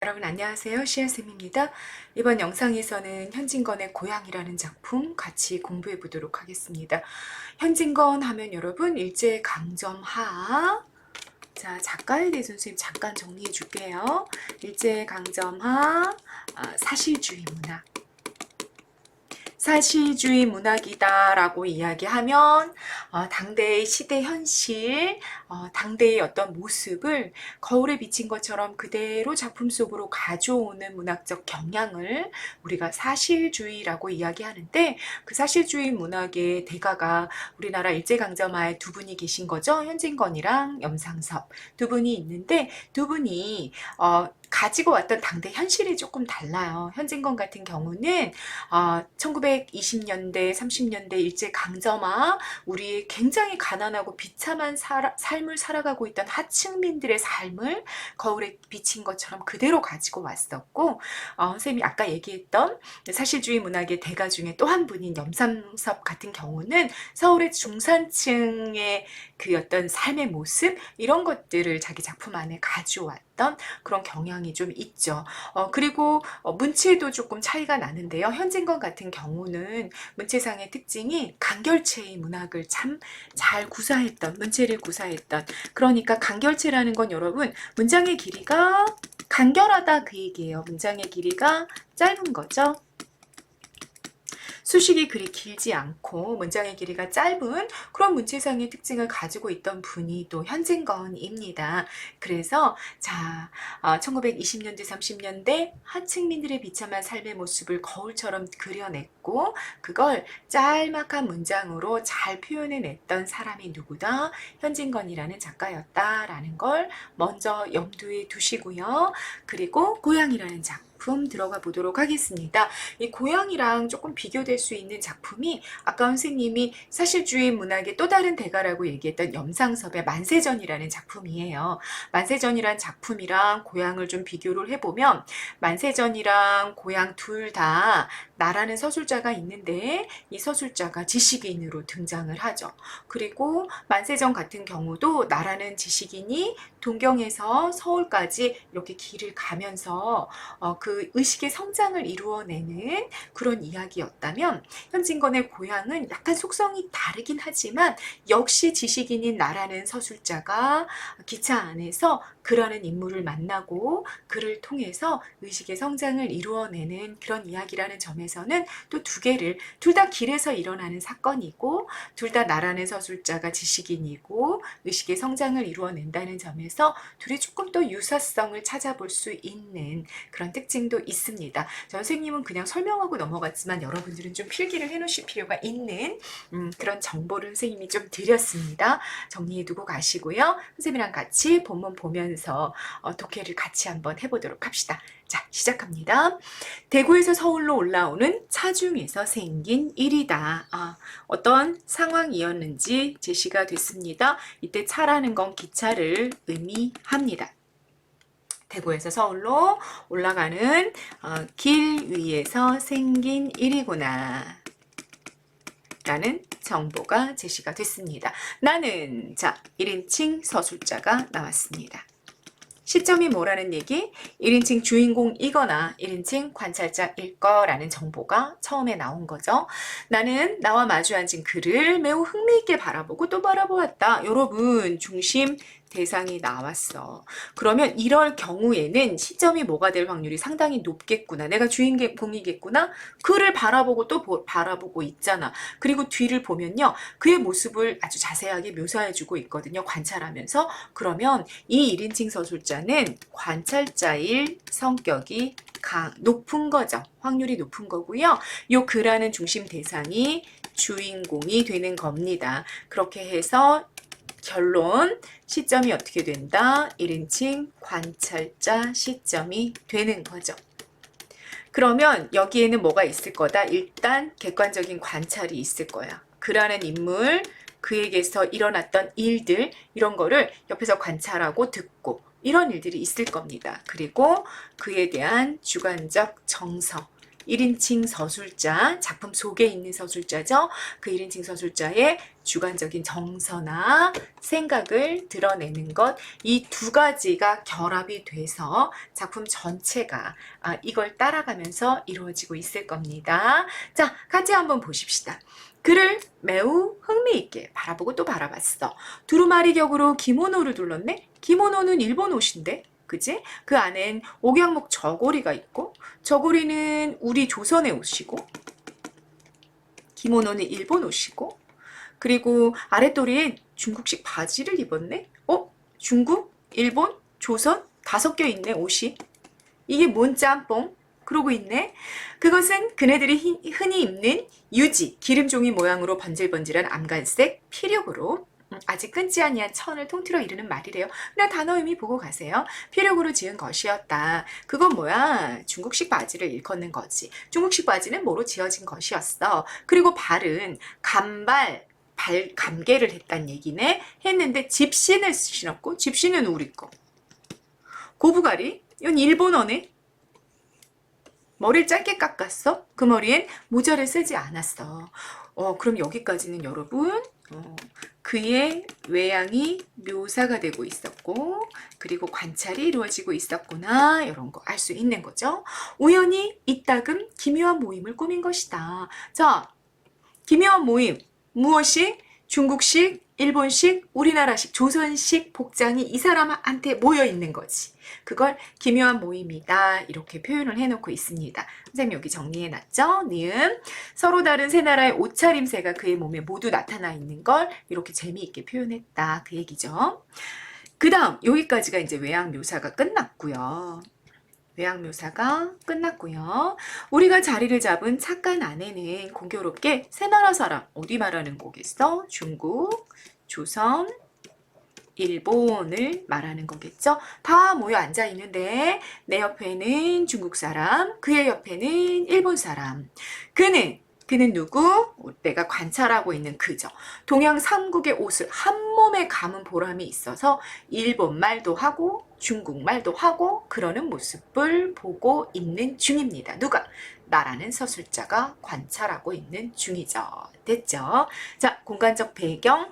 여러분 안녕하세요. 시아쌤입니다. 이번 영상에서는 현진건의 고향이라는 작품 같이 공부해 보도록 하겠습니다. 현진건 하면 여러분 일제강점하, 자 작가에 대해서 선생님 잠깐 정리해 줄게요. 일제강점하, 사실주의 문학. 사실주의 문학이다라고 이야기하면 당대의 시대 현실, 당대의 어떤 모습을 거울에 비친 것처럼 그대로 작품 속으로 가져오는 문학적 경향을 우리가 사실주의라고 이야기하는데, 그 사실주의 문학의 대가가 우리나라 일제강점하에 두 분이 계신 거죠. 현진건이랑 염상섭 두 분이 있는데, 두 분이 가지고 왔던 당대 현실이 조금 달라요. 현진건 같은 경우는 1920년대, 30년대 일제강점하, 우리 굉장히 가난하고 비참한 삶을 살아가고 있던 하층민들의 삶을 거울에 비친 것처럼 그대로 가지고 왔었고, 선생님이 아까 얘기했던 사실주의 문학의 대가 중에 또 한 분인 염삼섭 같은 경우는 서울의 중산층의 그 어떤 삶의 모습, 이런 것들을 자기 작품 안에 가져왔던 그런 경향이 좀 있죠. 그리고 문체도 조금 차이가 나는데요. 현진건 같은 경우는 문체상의 특징이 간결체의 문학을 참 잘 구사했던, 문체를 구사했던, 그러니까 간결체라는 건 여러분 문장의 길이가 간결하다 그 얘기예요. 문장의 길이가 짧은 거죠. 수식이 그리 길지 않고 문장의 길이가 짧은 그런 문체상의 특징을 가지고 있던 분이 또 현진건입니다. 그래서 1920년대 30년대 하층민들의 비참한 삶의 모습을 거울처럼 그려냈고, 그걸 짤막한 문장으로 잘 표현해냈던 사람이 누구다? 현진건이라는 작가였다라는 걸 먼저 염두에 두시고요. 그리고 고향이라는 작품 들어가 보도록 하겠습니다. 이 고향이랑 조금 비교될 수 있는 작품이 아까 선생님이 사실주의 문학의 또 다른 대가라고 얘기했던 염상섭의 만세전이라는 작품이에요. 만세전이란 작품이랑 고향을 좀 비교를 해보면, 만세전이랑 고향 둘 다 나라는 서술자가 있는데 이 서술자가 지식인으로 등장을 하죠. 그리고 만세전 같은 경우도 나라는 지식인이 동경에서 서울까지 이렇게 길을 가면서 그 의식의 성장을 이루어내는 그런 이야기였다면, 현진건의 고향은 약간 속성이 다르긴 하지만 역시 지식인인 나라는 서술자가 기차 안에서 그라는 인물을 만나고 그를 통해서 의식의 성장을 이루어내는 그런 이야기라는 점에서는 또 두 개를, 둘 다 길에서 일어나는 사건이고 둘 다 나라는 서술자가 지식인이고 의식의 성장을 이루어낸다는 점에서 둘이 조금 더 유사성을 찾아볼 수 있는 그런 특징도 있습니다. 선생님은 그냥 설명하고 넘어갔지만 여러분들은 좀 필기를 해놓으실 필요가 있는 그런 정보를 선생님이 좀 드렸습니다. 정리해두고 가시고요. 선생님이랑 같이 본문 보면서 독해를 같이 한번 해보도록 합시다. 자, 시작합니다. 대구에서 서울로 올라오는 차 중에서 생긴 일이다. 어떤 상황이었는지 제시가 됐습니다. 이때 차라는 건 기차를 의미합니다. 대구에서 서울로 올라가는 길 위에서 생긴 일이구나 라는 정보가 제시가 됐습니다. 나는 1인칭 서술자가 나왔습니다. 시점이 뭐라는 얘기? 1인칭 주인공이거나 1인칭 관찰자일 거라는 정보가 처음에 나온 거죠. 나는 나와 마주 앉은 그를 매우 흥미있게 바라보고 또 바라보았다. 여러분, 중심 대상이 나왔어. 그러면 이럴 경우에는 시점이 뭐가 될 확률이 상당히 높겠구나. 내가 주인공이겠구나. 그를 바라보고 또 바라보고 있잖아. 그리고 뒤를 보면요, 그의 모습을 아주 자세하게 묘사해주고 있거든요. 관찰하면서. 그러면 이 1인칭 서술자는 관찰자일 성격이 높은 거죠. 확률이 높은 거고요. 요 그라는 중심 대상이 주인공이 되는 겁니다. 그렇게 해서 결론, 시점이 어떻게 된다? 1인칭 관찰자 시점이 되는 거죠. 그러면 여기에는 뭐가 있을 거다? 일단 객관적인 관찰이 있을 거야. 그라는 인물, 그에게서 일어났던 일들, 이런 거를 옆에서 관찰하고 듣고 이런 일들이 있을 겁니다. 그리고 그에 대한 주관적 정서, 1인칭 서술자, 작품 속에 있는 서술자죠. 그 1인칭 서술자의 주관적인 정서나 생각을 드러내는 것, 이 두 가지가 결합이 돼서 작품 전체가 이걸 따라가면서 이루어지고 있을 겁니다. 자, 같이 한번 보십시다. 그를 매우 흥미있게 바라보고 또 바라봤어. 두루마리 격으로 기모노를 둘렀네? 기모노는 일본 옷인데? 그지? 그 안엔 옥양목 저고리가 있고, 저고리는 우리 조선의 옷이고, 기모노는 일본 옷이고, 그리고 아랫도리에 중국식 바지를 입었네? 중국? 일본? 조선? 다 섞여 있네, 옷이. 이게 뭔 짬뽕? 그러고 있네. 그것은 그네들이 흔히 입는 유지, 기름종이 모양으로 번질번질한 암간색 피력으로 아직 끊지 아니한 천을 통틀어 이르는 말이래요. 그냥 단어 의미 보고 가세요. 피력으로 지은 것이었다. 그건 뭐야? 중국식 바지를 일컫는 거지. 중국식 바지는 뭐로 지어진 것이었어. 그리고 발은 감개를 했단 얘기네. 했는데 집신을 신었고, 집신은 우리 거. 고부가리? 이건 일본어네. 머리를 짧게 깎았어? 그 머리엔 모자를 쓰지 않았어. 그럼 여기까지는 여러분 그의 외양이 묘사가 되고 있었고, 그리고 관찰이 이루어지고 있었구나, 이런 거 알 수 있는 거죠. 우연히 이따금 기묘한 모임을 꾸민 것이다. 자, 기묘한 모임, 무엇이? 중국식, 일본식, 우리나라식, 조선식 복장이 이 사람한테 모여 있는 거지. 그걸 기묘한 모임이다, 이렇게 표현을 해놓고 있습니다. 선생님 여기 정리해놨죠? 니은. 서로 다른 세 나라의 옷차림새가 그의 몸에 모두 나타나 있는 걸 이렇게 재미있게 표현했다, 그 얘기죠. 그 다음 여기까지가 이제 외양 묘사가 끝났고요. 외양 묘사가 끝났고요. 우리가 자리를 잡은 착간 안에는 공교롭게 세 나라 사람, 어디 말하는 거겠어? 중국, 조선, 일본을 말하는 거겠죠. 다 모여 앉아 있는데 내 옆에는 중국 사람, 그의 옆에는 일본 사람. 그는 누구? 내가 관찰하고 있는 그죠. 동양 삼국의 옷을 한 몸에 감은 보람이 있어서 일본 말도 하고 중국 말도 하고 그러는 모습을 보고 있는 중입니다. 누가? 나라는 서술자가 관찰하고 있는 중이죠. 됐죠? 자, 공간적 배경.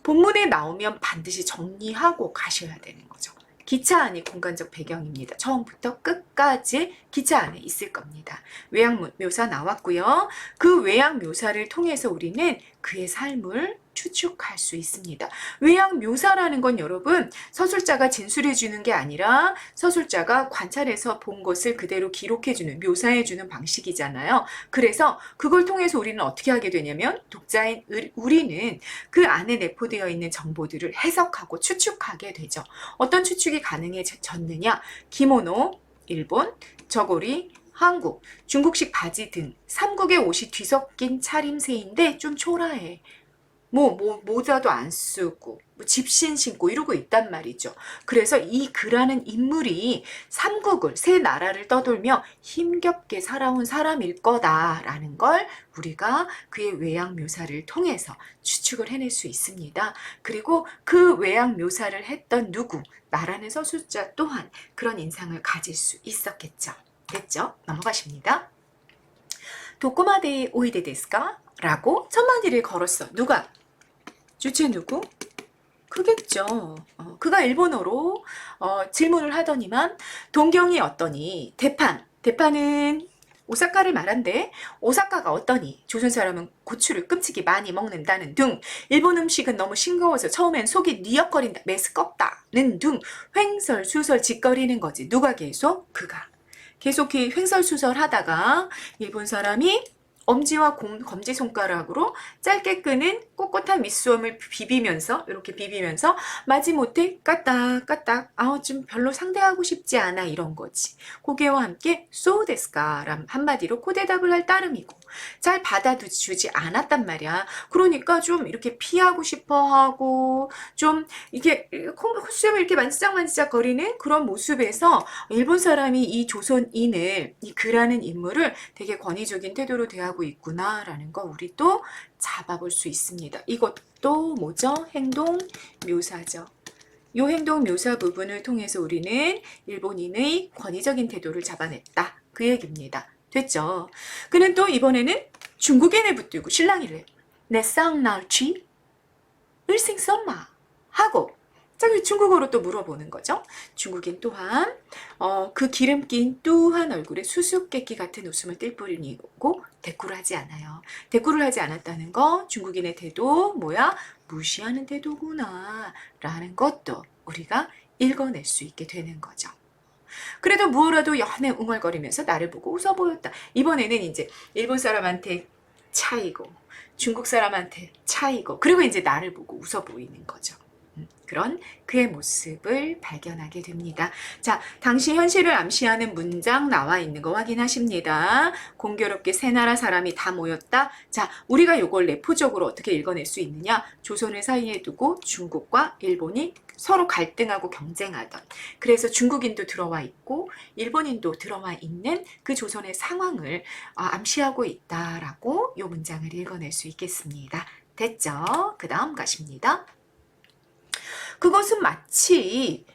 본문에 나오면 반드시 정리하고 가셔야 되는 거죠. 기차 안이 공간적 배경입니다. 처음부터 끝까지 기차 안에 있을 겁니다. 외양 묘사 나왔고요. 그 외양 묘사를 통해서 우리는 그의 삶을 추측할 수 있습니다. 외양 묘사라는 건 여러분 서술자가 진술해 주는 게 아니라 서술자가 관찰해서 본 것을 그대로 기록해 주는, 묘사해 주는 방식이잖아요. 그래서 그걸 통해서 우리는 어떻게 하게 되냐면 독자인 우리는 그 안에 내포되어 있는 정보들을 해석하고 추측하게 되죠. 어떤 추측이 가능해졌느냐? 기모노, 일본, 저고리, 한국, 중국식 바지 등 삼국의 옷이 뒤섞인 차림새인데 좀 초라해. 모자도 안 쓰고, 집신 신고 이러고 있단 말이죠. 그래서 이 그라는 인물이 삼국을, 세 나라를 떠돌며 힘겹게 살아온 사람일 거다라는 걸 우리가 그의 외양 묘사를 통해서 추측을 해낼 수 있습니다. 그리고 그 외양 묘사를 했던 누구, 나라는 서술자 또한 그런 인상을 가질 수 있었겠죠. 됐죠? 넘어가십니다. 도코마데 오이데 데스까? 라고 첫 마디를 걸었어. 누가? 주체 누구? 그겠죠. 그가 일본어로 질문을 하더니만 동경이 어떠니? 대판은 오사카를 말한대. 오사카가 어떠니? 조선 사람은 고추를 끔찍이 많이 먹는다는 등, 일본 음식은 너무 싱거워서 처음엔 속이 니역거린다, 메스껍다는 등 횡설수설 짓거리는 거지. 누가 계속? 그가. 계속 횡설수설 하다가 일본 사람이 엄지와 검지손가락으로 짧게 끄는 꼿꼿한 윗수염을 비비면서, 이렇게 비비면서 마지못해 까딱까딱 좀 별로 상대하고 싶지 않아, 이런 거지. 고개와 함께 so 데스까 란 한마디로 코대답을 할 따름이고, 잘 받아주지 않았단 말이야. 그러니까 좀 이렇게 피하고 싶어하고 좀 이렇게 콧수염을 이렇게 만지작만지작 거리는 그런 모습에서 일본 사람이 이 조선인을, 이 그라는 인물을 되게 권위적인 태도로 대하고 있구나라는 거 우리 또 잡아볼 수 있습니다. 이것도 뭐죠? 행동 묘사죠. 이 행동 묘사 부분을 통해서 우리는 일본인의 권위적인 태도를 잡아냈다, 그 얘기입니다. 됐죠? 그는 또 이번에는 중국인을 붙들고 신랑이래. 내 쌍날쥐 을싱썸마 하고 자, 중국어로 또 물어보는 거죠. 중국인 또한 그 기름긴 뚜한 얼굴에 수수께끼 같은 웃음을 띨 뿐이고 대꾸를 하지 않아요. 대꾸를 하지 않았다는 거 중국인의 태도 뭐야? 무시하는 태도구나 라는 것도 우리가 읽어낼 수 있게 되는 거죠. 그래도 무어라도 연애 웅얼거리면서 나를 보고 웃어 보였다. 이번에는 이제 일본 사람한테 차이고 중국 사람한테 차이고 그리고 이제 나를 보고 웃어 보이는 거죠. 그런 그의 모습을 발견하게 됩니다. 자, 당시 현실을 암시하는 문장 나와 있는 거 확인하십니다. 공교롭게 세 나라 사람이 다 모였다. 자, 우리가 이걸 내포적으로 어떻게 읽어낼 수 있느냐? 조선을 사이에 두고 중국과 일본이 서로 갈등하고 경쟁하던 그래서 중국인도 들어와 있고 일본인도 들어와 있는 그 조선의 상황을 암시하고 있다라고 이 문장을 읽어낼 수 있겠습니다. 됐죠? 그 다음 가십니다. 그것은 마치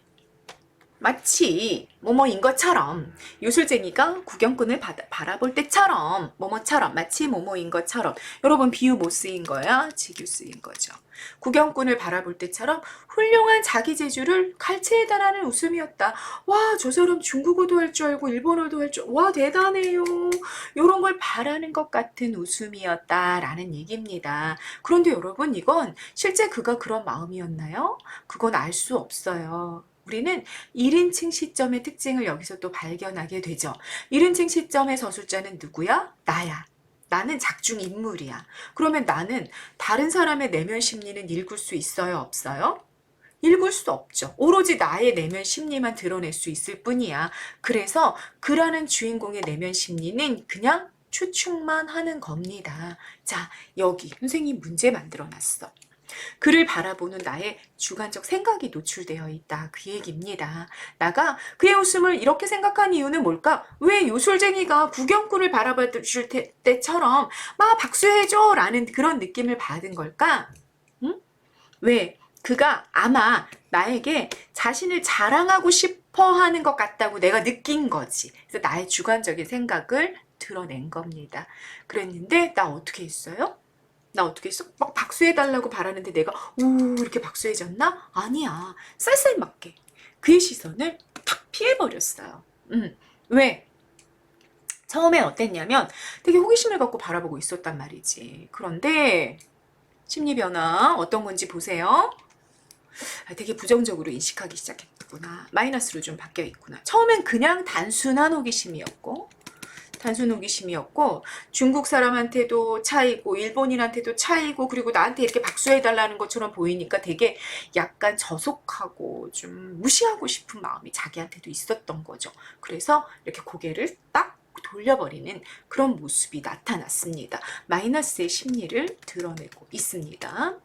뭐뭐인 것처럼 요술쟁이가 구경꾼을 바라볼 때처럼 뭐뭐처럼 마치 뭐뭐인 것처럼 여러분 비유 못 쓰인 거야? 직유 쓰인 거죠. 구경꾼을 바라볼 때처럼 훌륭한 자기 재주를 칼체에 달하는 웃음이었다. 와, 저 사람 중국어도 할 줄 알고 일본어도 할 줄, 와 대단해요. 이런 걸 바라는 것 같은 웃음이었다라는 얘기입니다. 그런데 여러분 이건 실제 그가 그런 마음이었나요? 그건 알 수 없어요. 우리는 1인칭 시점의 특징을 여기서 또 발견하게 되죠. 1인칭 시점의 서술자는 누구야? 나야. 나는 작중 인물이야. 그러면 나는 다른 사람의 내면 심리는 읽을 수 있어요? 없어요? 읽을 수 없죠. 오로지 나의 내면 심리만 드러낼 수 있을 뿐이야. 그래서 그라는 주인공의 내면 심리는 그냥 추측만 하는 겁니다. 자, 여기 선생님 문제 만들어놨어. 그를 바라보는 나의 주관적 생각이 노출되어 있다. 그 얘기입니다. 나가 그의 웃음을 이렇게 생각한 이유는 뭘까? 왜 요술쟁이가 구경꾼을 바라볼 때처럼 막 박수해줘 라는 그런 느낌을 받은 걸까? 응? 왜? 그가 아마 나에게 자신을 자랑하고 싶어 하는 것 같다고 내가 느낀 거지. 그래서 나의 주관적인 생각을 드러낸 겁니다. 그랬는데 나 어떻게 했어요? 나 어떻게 했어? 막 박수해달라고 바라는데 내가 우 이렇게 박수해줬나? 아니야. 쌀쌀 맞게 그의 시선을 탁 피해버렸어요. 왜? 처음엔 어땠냐면 되게 호기심을 갖고 바라보고 있었단 말이지. 그런데 심리 변화 어떤 건지 보세요. 되게 부정적으로 인식하기 시작했구나. 마이너스로 좀 바뀌어 있구나. 처음엔 그냥 단순한 호기심이었고 단순 호기심이었고 중국 사람한테도 차이고 일본인한테도 차이고 그리고 나한테 이렇게 박수해달라는 것처럼 보이니까 되게 약간 저속하고 좀 무시하고 싶은 마음이 자기한테도 있었던 거죠. 그래서 이렇게 고개를 딱 돌려버리는 그런 모습이 나타났습니다. 마이너스의 심리를 드러내고 있습니다.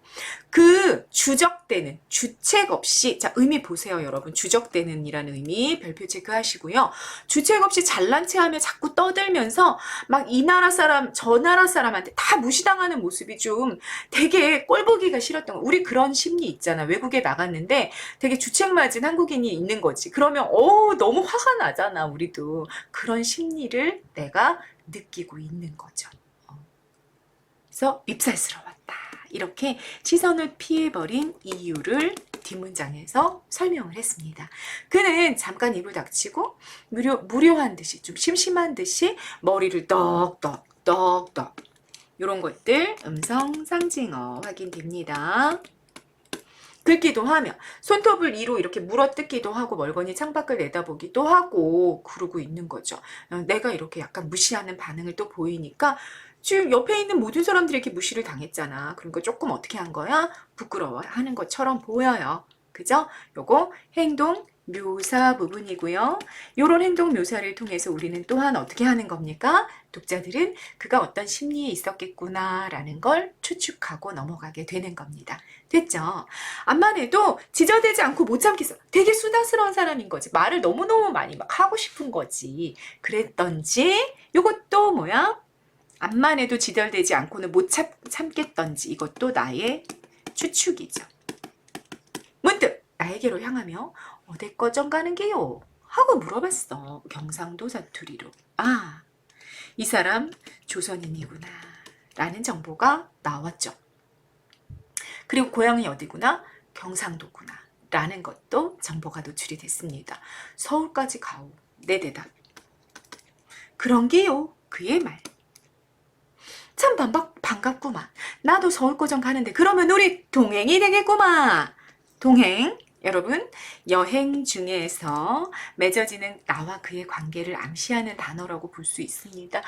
그 주적되는 주책 없이 자 의미 보세요 여러분. 주적되는 이라는 의미 별표 체크하시고요. 주책 없이 잘난 체하며 자꾸 떠들면서 막 이 나라 사람 저 나라 사람한테 다 무시당하는 모습이 좀 되게 꼴보기가 싫었던 거. 우리 그런 심리 있잖아. 외국에 나갔는데 되게 주책맞은 한국인이 있는 거지. 그러면 너무 화가 나잖아. 우리도 그런 심리를 내가 느끼고 있는 거죠. 그래서 밉살스러웠다. 이렇게 시선을 피해버린 이유를 뒷문장에서 설명을 했습니다. 그는 잠깐 입을 닥치고 무료한 듯이 좀 심심한 듯이 머리를 떡떡 이런 것들 음성 상징어 확인됩니다. 긁기도 하며 손톱을 위로 이렇게 물어뜯기도 하고 멀거니 창밖을 내다보기도 하고 그러고 있는 거죠. 내가 이렇게 약간 무시하는 반응을 또 보이니까 지금 옆에 있는 모든 사람들이 이렇게 무시를 당했잖아. 그러니까 조금 어떻게 한 거야? 부끄러워하는 것처럼 보여요. 그죠? 요거 행동 묘사 부분이고요. 요런 행동 묘사를 통해서 우리는 또한 어떻게 하는 겁니까? 독자들은 그가 어떤 심리에 있었겠구나 라는 걸 추측하고 넘어가게 되는 겁니다. 됐죠? 암만 해도 지저대지 않고 못 참겠어. 되게 수다스러운 사람인 거지. 말을 너무너무 많이 막 하고 싶은 거지. 그랬던지 요것도 뭐야? 암만 해도 지덜대지 않고는 못 참겠던지 이것도 나의 추측이죠. 문득 나에게로 향하며 어디꺼전 가는 게요? 하고 물어봤어. 경상도 사투리로. 아, 이 사람 조선인이구나 라는 정보가 나왔죠. 그리고 고향이 어디구나? 경상도구나 라는 것도 정보가 노출이 됐습니다. 서울까지 가오. 내 대답. 그런 게요. 그의 말. 참 반갑구만. 나도 서울고정 가는데 그러면 우리 동행이 되겠구만. 동행. 여러분, 여행 중에서 맺어지는 나와 그의 관계를 암시하는 단어라고 볼 수 있습니다.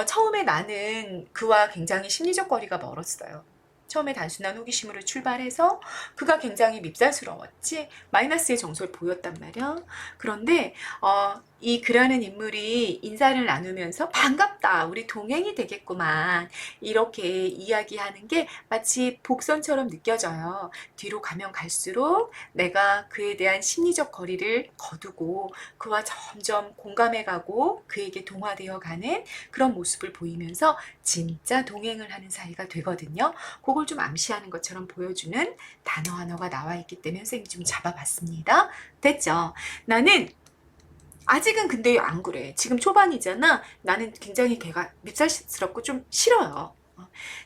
처음에 나는 그와 굉장히 심리적 거리가 멀었어요. 처음에 단순한 호기심으로 출발해서 그가 굉장히 밉살스러웠지 마이너스의 정서를 보였단 말이야. 그런데 이 그라는 인물이 인사를 나누면서 반갑다, 우리 동행이 되겠구만 이렇게 이야기하는 게 마치 복선처럼 느껴져요. 뒤로 가면 갈수록 내가 그에 대한 심리적 거리를 거두고 그와 점점 공감해가고 그에게 동화되어 가는 그런 모습을 보이면서 진짜 동행을 하는 사이가 되거든요. 그걸 좀 암시하는 것처럼 보여주는 단어 하나가 나와 있기 때문에 선생님이 좀 잡아봤습니다. 됐죠? 나는 아직은 근데 안 그래. 지금 초반이잖아. 나는 굉장히 걔가 밉살스럽고 좀 싫어요.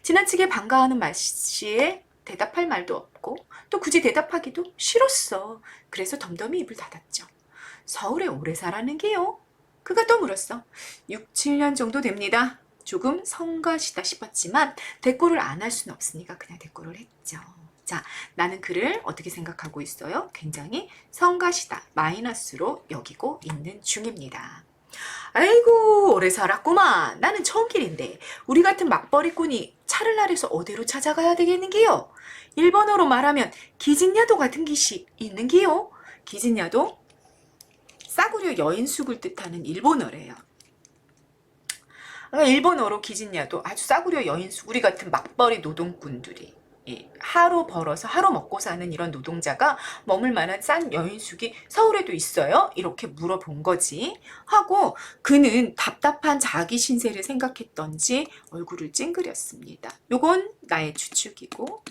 지나치게 반가워하는 말씨에 대답할 말도 없고 또 굳이 대답하기도 싫었어. 그래서 덤덤히 입을 닫았죠. 서울에 오래 살았는 게요? 그가 또 물었어. 6, 7년 정도 됩니다. 조금 성가시다 싶었지만 대꾸를 안 할 수는 없으니까 그냥 대꾸를 했죠. 자, 나는 그를 어떻게 생각하고 있어요? 굉장히 성가시다, 마이너스로 여기고 있는 중입니다. 아이고, 오래 살았구만. 나는 처음 길인데 우리 같은 맞벌이꾼이 차를 나래서 어디로 찾아가야 되겠는기요? 일본어로 말하면 기진야도 같은 곳이 있는기요? 기진야도 싸구려 여인숙을 뜻하는 일본어래요. 일본어로 기진야도 아주 싸구려 여인숙, 우리 같은 맞벌이 노동꾼들이 하루 벌어서 하루 먹고 사는 이런 노동자가 머물 만한 싼 여인숙이 서울에도 있어요? 이렇게 물어본 거지. 하고 그는 답답한 자기 신세를 생각했던지 얼굴을 찡그렸습니다. 요건 나의 추측이고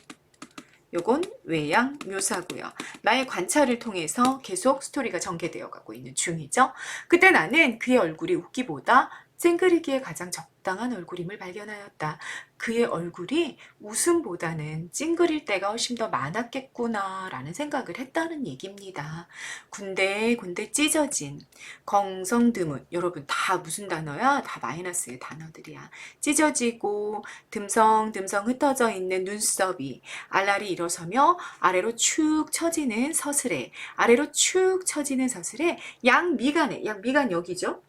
요건 외양 묘사고요. 나의 관찰을 통해서 계속 스토리가 전개되어 가고 있는 중이죠. 그때 나는 그의 얼굴이 웃기보다 찡그리기에 가장 적당한 얼굴임을 발견하였다. 그의 얼굴이 웃음보다는 찡그릴 때가 훨씬 더 많았겠구나 라는 생각을 했다는 얘기입니다. 군데군데 찢어진 경성드문, 여러분 다 무슨 단어야? 다 마이너스의 단어들이야. 찢어지고 듬성듬성 흩어져 있는 눈썹이 알알이 일어서며 아래로 축 처지는 서슬에, 아래로 축 처지는 서슬에 양미간에, 양미간 여기죠?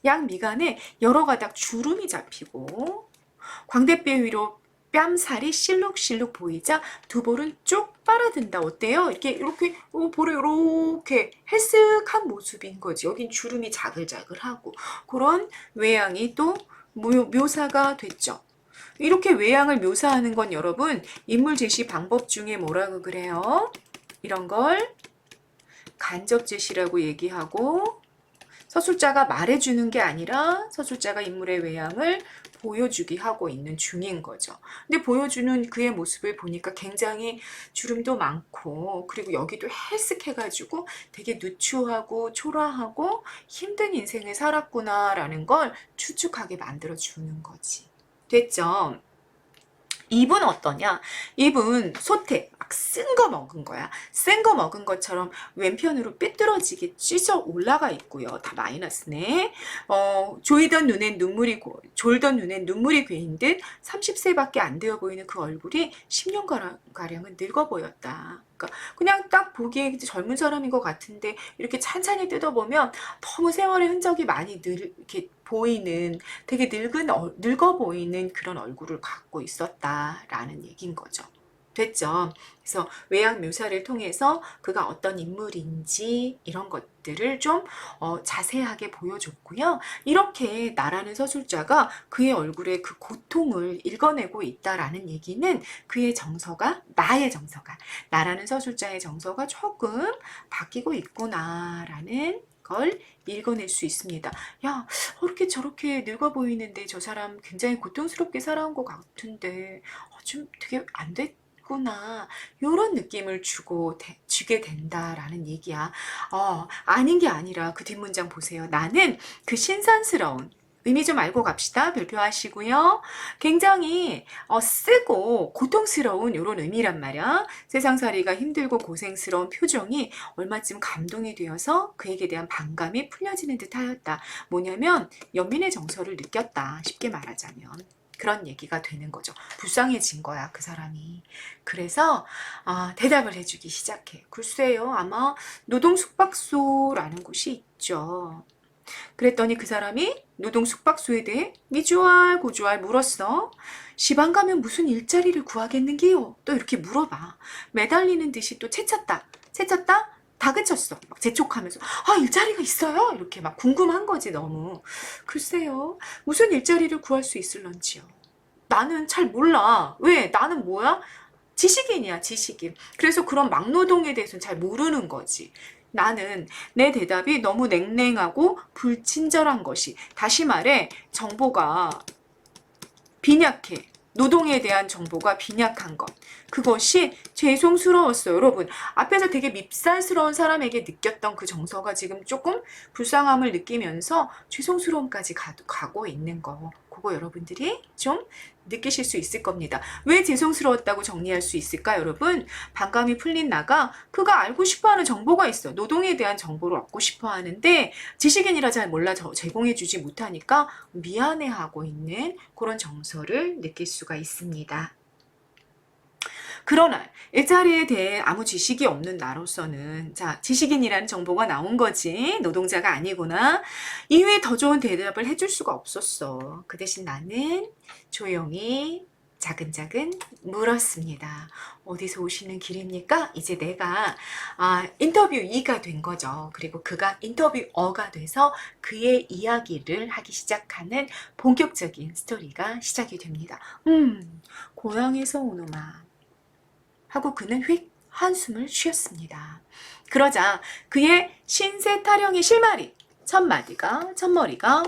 양미간에 여러 가닥 주름이 잡히고 광대뼈 위로 뺨살이 실룩실룩 보이자 두 볼은 쭉 빨아든다. 어때요? 이렇게 볼을 이렇게 헬쓱한 모습인 거지. 여긴 주름이 자글자글하고 그런 외양이 또 묘사가 됐죠. 이렇게 외양을 묘사하는 건 여러분 인물 제시 방법 중에 뭐라고 그래요? 이런 걸 간접 제시라고 얘기하고 서술자가 말해주는 게 아니라 서술자가 인물의 외양을 보여주기 하고 있는 중인 거죠. 근데 보여주는 그의 모습을 보니까 굉장히 주름도 많고 그리고 여기도 헬쓱해가지고 되게 누추하고 초라하고 힘든 인생을 살았구나라는 걸 추측하게 만들어주는 거지. 됐죠? 입은 어떠냐? 입은 소태, 막 쓴 거 먹은 거야. 쓴 거 먹은 것처럼 왼편으로 삐뚤어지게 찢어 올라가 있고요. 다 마이너스네. 졸던 눈엔 눈물이 괴인 듯 30세밖에 안 되어 보이는 그 얼굴이 10년가량은 늙어 보였다. 그러니까 그냥 딱 보기에 젊은 사람인 것 같은데 이렇게 찬찬히 뜯어보면 너무 세월의 흔적이 많이 이렇게 보이는 되게 늙어 보이는 그런 얼굴을 갖고 있었다라는 얘기인 거죠. 됐죠? 그래서 외양 묘사를 통해서 그가 어떤 인물인지 이런 것들을 좀 자세하게 보여줬고요. 이렇게 나라는 서술자가 그의 얼굴에 그 고통을 읽어내고 있다라는 얘기는 그의 정서가, 나의 정서가, 나라는 서술자의 정서가 조금 바뀌고 있구나라는 걸 읽어낼 수 있습니다. 야, 이렇게 저렇게 늙어 보이는데 저 사람 굉장히 고통스럽게 살아온 것 같은데 좀 되게 안 됐구나. 이런 느낌을 주게 된다라는 얘기야. 아닌 게 아니라 그 뒷문장 보세요. 나는 그 신선스러운 의미 좀 알고 갑시다. 별표하시고요. 굉장히 쓰고 고통스러운 이런 의미란 말이야. 세상살이가 힘들고 고생스러운 표정이 얼마쯤 감동이 되어서 그에게 대한 반감이 풀려지는 듯 하였다. 뭐냐면 연민의 정서를 느꼈다. 쉽게 말하자면. 그런 얘기가 되는 거죠. 불쌍해진 거야, 그 사람이. 그래서 대답을 해주기 시작해. 글쎄요, 아마 노동숙박소라는 곳이 있죠. 그랬더니 그 사람이 노동 숙박소에 대해 미주알 고주알 물었어. 시방 가면 무슨 일자리를 구하겠는기요? 또 이렇게 물어봐. 매달리는 듯이 또 채쳤다. 채쳤다? 다그쳤어. 막 재촉하면서 일자리가 있어요? 이렇게 막 궁금한 거지 너무. 글쎄요. 무슨 일자리를 구할 수 있을런지요. 나는 잘 몰라. 왜? 나는 뭐야? 지식인이야, 지식인. 그래서 그런 막노동에 대해서는 잘 모르는 거지. 나는 내 대답이 너무 냉랭하고 불친절한 것이, 다시 말해 정보가 빈약해. 노동에 대한 정보가 빈약한 것. 그것이 죄송스러웠어요. 여러분, 앞에서 되게 밉살스러운 사람에게 느꼈던 그 정서가 지금 조금 불쌍함을 느끼면서 죄송스러움까지 가고 있는 거. 그거 여러분들이 좀 느끼실 수 있을 겁니다. 왜 죄송스러웠다고 정리할 수 있을까, 여러분? 반감이 풀린 나가 그가 알고 싶어하는 정보가 있어. 노동에 대한 정보를 얻고 싶어 하는데 지식인이라 잘 몰라 제공해주지 못하니까 미안해하고 있는 그런 정서를 느낄 수가 있습니다. 그러나 일자리에 대해 아무 지식이 없는 나로서는 지식인이라는 정보가 나온 거지 노동자가 아니구나. 이후에 더 좋은 대답을 해줄 수가 없었어. 그 대신 나는 조용히 자근자근 물었습니다. 어디서 오시는 길입니까? 이제 내가 인터뷰이가 된 거죠. 그리고 그가 인터뷰어가 돼서 그의 이야기를 하기 시작하는 본격적인 스토리가 시작이 됩니다. 고향에서 오노마 하고 그는 휙 한숨을 쉬었습니다. 그러자 그의 신세 타령의 실마리 첫머리가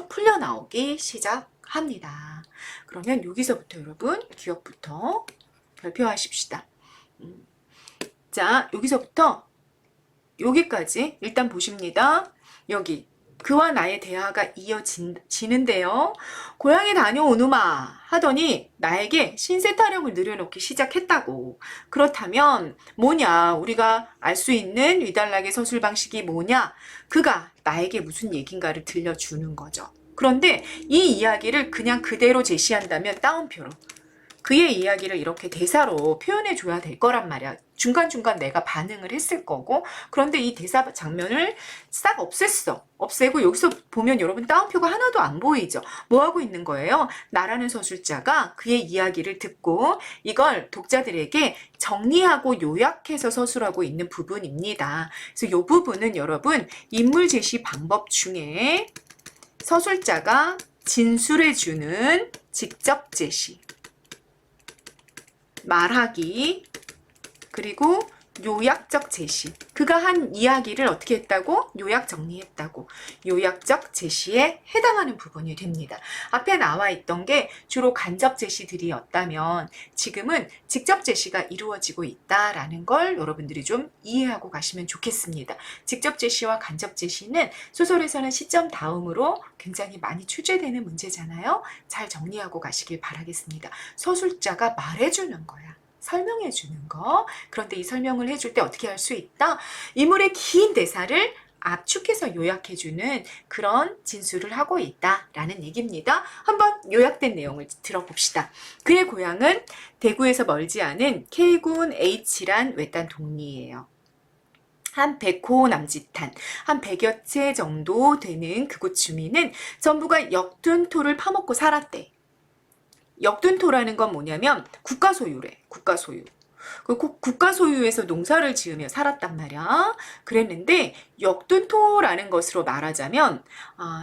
풀려나오기 시작합니다. 그러면 여기서부터 여러분 기억부터 별표하십시다. 자, 여기서부터 여기까지 일단 보십니다. 여기 그와 나의 대화가 이어지는데요. 고향에 다녀오누마 하더니 나에게 신세 타령을 늘여놓기 시작했다고. 그렇다면 뭐냐? 우리가 알 수 있는 위달락의 서술 방식이 뭐냐? 그가 나에게 무슨 얘긴가를 들려주는 거죠. 그런데 이 이야기를 그냥 그대로 제시한다면 따옴표로 그의 이야기를 이렇게 대사로 표현해 줘야 될 거란 말이야. 중간중간 내가 반응을 했을 거고. 그런데 이 대사 장면을 싹 없애고 여기서 보면 여러분 따옴표가 하나도 안 보이죠. 뭐 하고 있는 거예요? 나라는 서술자가 그의 이야기를 듣고 이걸 독자들에게 정리하고 요약해서 서술하고 있는 부분입니다. 그래서 이 부분은 여러분 인물 제시 방법 중에 서술자가 진술해주는 직접 제시, 말하기, 그리고 요약적 제시. 그가 한 이야기를 어떻게 했다고? 요약 정리했다고. 요약적 제시에 해당하는 부분이 됩니다. 앞에 나와 있던 게 주로 간접 제시들이었다면 지금은 직접 제시가 이루어지고 있다라는 걸 여러분들이 좀 이해하고 가시면 좋겠습니다. 직접 제시와 간접 제시는 소설에서는 시점 다음으로 굉장히 많이 출제되는 문제잖아요. 잘 정리하고 가시길 바라겠습니다. 서술자가 말해주는 거야. 설명해 주는 거. 그런데 이 설명을 해줄 때 어떻게 할 수 있다? 인물의 긴 대사를 압축해서 요약해 주는 그런 진술을 하고 있다라는 얘기입니다. 한번 요약된 내용을 들어봅시다. 그의 고향은 대구에서 멀지 않은 K군 H란 외딴 동리예요. 한 100호 남짓한 한 100여 채 정도 되는 그곳 주민은 전부가 역둔토를 파먹고 살았대. 역둔토라는 건 뭐냐면 국가 소유래. 국가 소유. 그 국가 소유에서 농사를 지으며 살았단 말이야. 그랬는데 역둔토라는 것으로 말하자면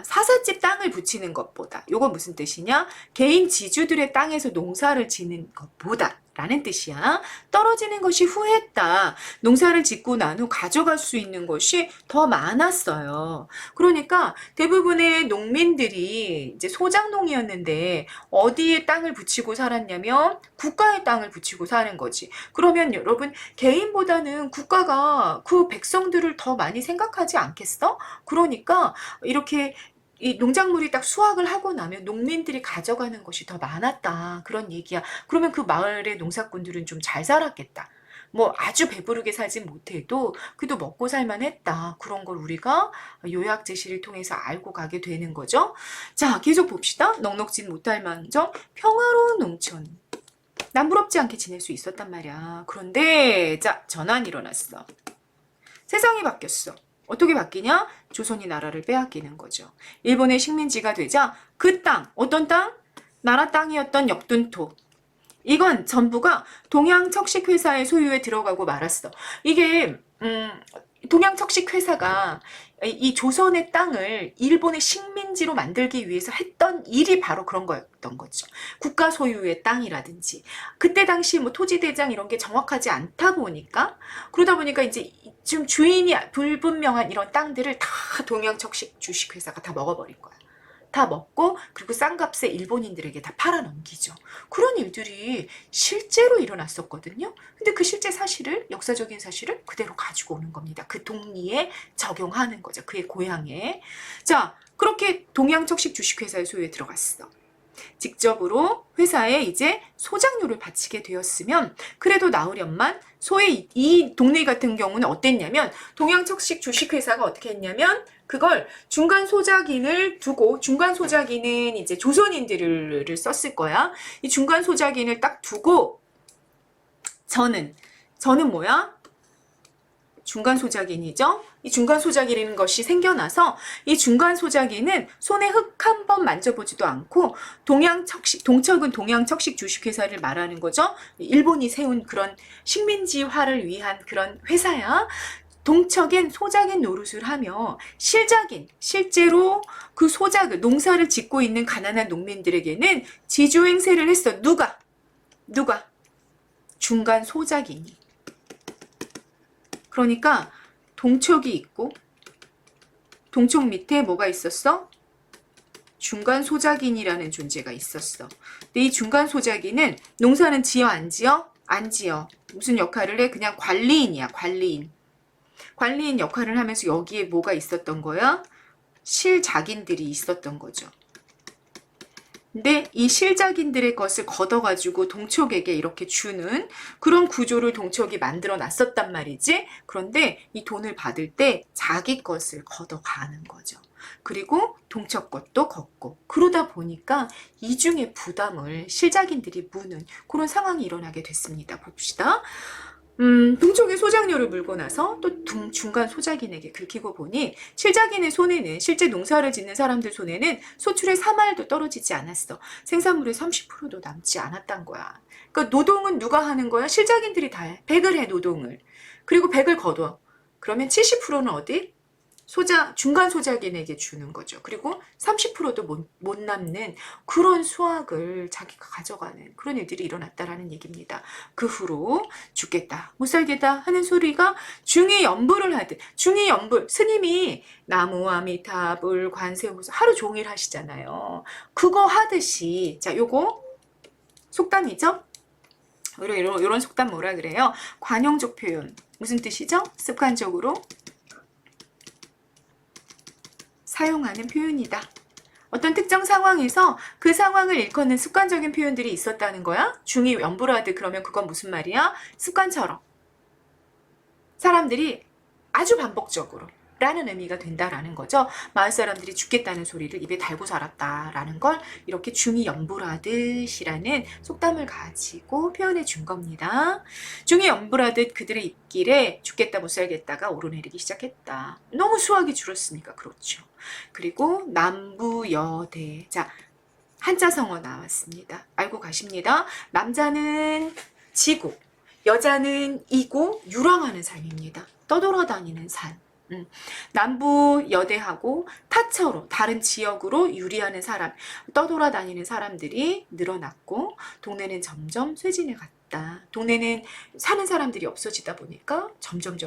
사사집 땅을 붙이는 것보다, 요건 무슨 뜻이냐? 개인 지주들의 땅에서 농사를 짓는 것보다 라는 뜻이야. 떨어지는 것이 후했다. 농사를 짓고 난 후 가져갈 수 있는 것이 더 많았어요. 그러니까 대부분의 농민들이 이제 소작농이었는데 어디에 땅을 붙이고 살았냐면 국가의 땅을 붙이고 사는 거지. 그러면 여러분 개인보다는 국가가 그 백성들을 더 많이 생각하지 않겠어? 그러니까 이렇게 이 농작물이 딱 수확을 하고 나면 농민들이 가져가는 것이 더 많았다. 그런 얘기야. 그러면 그 마을의 농사꾼들은 좀 잘 살았겠다. 뭐 아주 배부르게 살진 못해도 그래도 먹고 살만 했다. 그런 걸 우리가 요약 제시를 통해서 알고 가게 되는 거죠. 자, 계속 봅시다. 넉넉진 못할 망정 평화로운 농촌. 남부럽지 않게 지낼 수 있었단 말이야. 그런데 자, 전환이 일어났어. 세상이 바뀌었어. 어떻게 바뀌냐? 조선이 나라를 빼앗기는 거죠. 일본의 식민지가 되자 그 땅, 어떤 땅? 나라 땅이었던 역둔토. 이건 전부가 동양척식회사의 소유에 들어가고 말았어. 이게 동양척식회사가 이 조선의 땅을 일본의 식민지로 만들기 위해서 했던 일이 바로 그런 거였던 거죠. 국가 소유의 땅이라든지 그때 당시 뭐 토지대장 이런 게 정확하지 않다 보니까 그러다 보니까 이제 좀 주인이 불분명한 이런 땅들을 다 동양척식 주식회사가 다 먹어버린 거야. 다 먹고 그리고 싼 값에 일본인들에게 다 팔아넘기죠. 그런 일들이 실제로 일어났었거든요. 근데 그 실제 사실을 역사적인 사실을 그대로 가지고 오는 겁니다. 그 동리에 적용하는 거죠. 그의 고향에. 자, 그렇게 동양척식 주식회사의 소유에 들어갔어. 직접으로 회사에 이제 소장료를 바치게 되었으면 그래도 나으련만 소위 이 동네 같은 경우는 어땠냐면 동양척식 주식회사가 어떻게 했냐면 그걸 중간 소작인을 두고 중간 소작인은 이제 조선인들을 썼을 거야. 이 중간 소작인을 딱 두고 저는 뭐야? 중간 소작인이죠. 이 중간 소작이라는 것이 생겨나서 이 중간 소작인은 손에 흙 한 번 만져보지도 않고 동척은 동양척식 주식회사를 말하는 거죠. 일본이 세운 그런 식민지화를 위한 그런 회사야. 동척엔 소작인 노릇을 하며 실작인, 실제로 그 소작을 농사를 짓고 있는 가난한 농민들에게는 지주행세를 했어. 누가? 중간 소작인이. 그러니까 동척이 있고 동척 밑에 뭐가 있었어? 중간 소작인이라는 존재가 있었어. 근데 이 중간 소작인은 농사는 지어 안 지어? 안 지어. 무슨 역할을 해? 그냥 관리인이야. 관리인 역할을 하면서 여기에 뭐가 있었던 거야? 실작인들이 있었던 거죠. 근데 이 실작인들의 것을 걷어가지고 동척에게 이렇게 주는 그런 구조를 동척이 만들어 놨었단 말이지. 그런데 이 돈을 받을 때 자기 것을 걷어가는 거죠. 그리고 동척 것도 걷고 그러다 보니까 이중의 부담을 실작인들이 무는 그런 상황이 일어나게 됐습니다. 봅시다. 동척의 소작료를 물고 나서 또 중간 소작인에게 긁히고 보니 실작인의 손에는 실제 농사를 짓는 사람들 손에는 소출의 3알도 떨어지지 않았어. 생산물의 30%도 남지 않았단 거야. 그러니까 노동은 누가 하는 거야? 실작인들이 다 해. 100을 해 노동을. 그리고 100을 거둬. 그러면 70%는 어디? 중간 소작인에게 주는 거죠. 그리고 30%도 못 남는 그런 수확을 자기가 가져가는 그런 일들이 일어났다라는 얘기입니다. 그 후로 죽겠다, 못 살겠다 하는 소리가 중의연불을 하듯 중의연불 스님이 나무아미타불 관세음보살 하루 종일 하시잖아요. 그거 하듯이 자 요거 속담이죠. 이런 속담 뭐라 그래요? 관용적 표현 무슨 뜻이죠? 습관적으로 사용하는 표현이다. 어떤 특정 상황에서 그 상황을 일컫는 습관적인 표현들이 있었다는 거야. 중이 연불하듯 그러면 그건 무슨 말이야? 습관처럼 사람들이 아주 반복적으로 라는 의미가 된다라는 거죠. 마을 사람들이 죽겠다는 소리를 입에 달고 살았다라는 걸 이렇게 중이 연불하듯이라는 속담을 가지고 표현해 준 겁니다. 중이 연불하듯 그들의 입길에 죽겠다 못 살겠다가 오르내리기 시작했다. 너무 수확이 줄었으니까 그렇죠. 그리고 남부여대. 자, 한자성어 나왔습니다. 알고 가십니다. 남자는 지고 여자는 이고 유랑하는 삶입니다. 떠돌아다니는 삶. 남부 여대하고 타처로 다른 지역으로 유리하는 사람, 떠돌아다니는 사람들이 늘어났고 동네는 점점 쇠진해 갔다. 동네는 사는 사람들이 없어지다 보니까 점점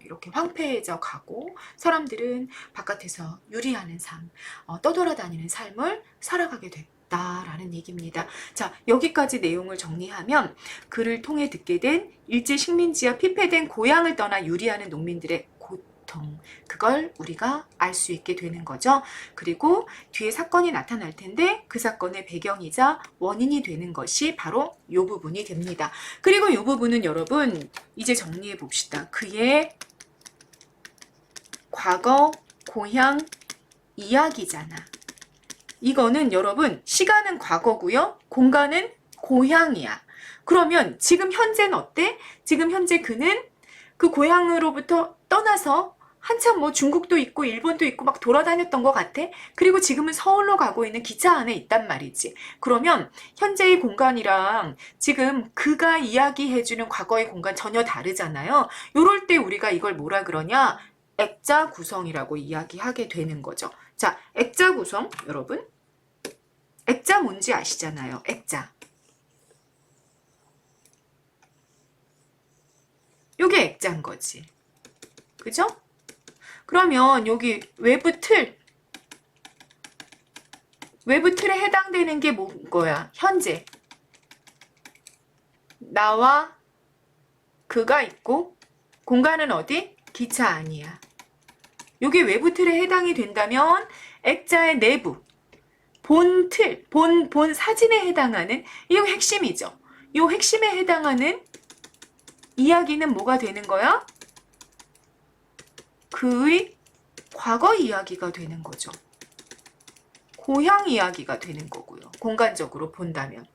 이렇게 황폐해져 가고 사람들은 바깥에서 유리하는 삶, 떠돌아다니는 삶을 살아가게 됐다. 라는 얘기입니다. 자, 여기까지 내용을 정리하면 글을 통해 듣게 된 일제 식민지와 피폐된 고향을 떠나 유리하는 농민들의 고통, 그걸 우리가 알 수 있게 되는 거죠. 그리고 뒤에 사건이 나타날 텐데 그 사건의 배경이자 원인이 되는 것이 바로 이 부분이 됩니다. 그리고 이 부분은 여러분 이제 정리해 봅시다. 그의 과거, 고향, 이야기잖아. 이거는 여러분 시간은 과거고요. 공간은 고향이야. 그러면 지금 현재는 어때? 지금 현재 그는 그 고향으로부터 떠나서 한참 뭐 중국도 있고 일본도 있고 막 돌아다녔던 것 같아. 그리고 지금은 서울로 가고 있는 기차 안에 있단 말이지. 그러면 현재의 공간이랑 지금 그가 이야기해주는 과거의 공간 전혀 다르잖아요. 요럴 때 우리가 이걸 뭐라 그러냐? 액자 구성이라고 이야기하게 되는 거죠. 자, 액자 구성 여러분. 액자 뭔지 아시잖아요. 액자. 요게 액자인 거지. 그죠? 그러면 여기 외부 틀에 해당되는 게 뭐야? 현재. 나와 그가 있고 공간은 어디? 기차 안이야. 요게 외부 틀에 해당이 된다면 액자의 내부, 본 틀, 본 사진에 해당하는 이거 핵심이죠. 요 핵심에 해당하는 이야기는 뭐가 되는 거야? 그의 과거 이야기가 되는 거죠. 고향 이야기가 되는 거고요. 공간적으로 본다면.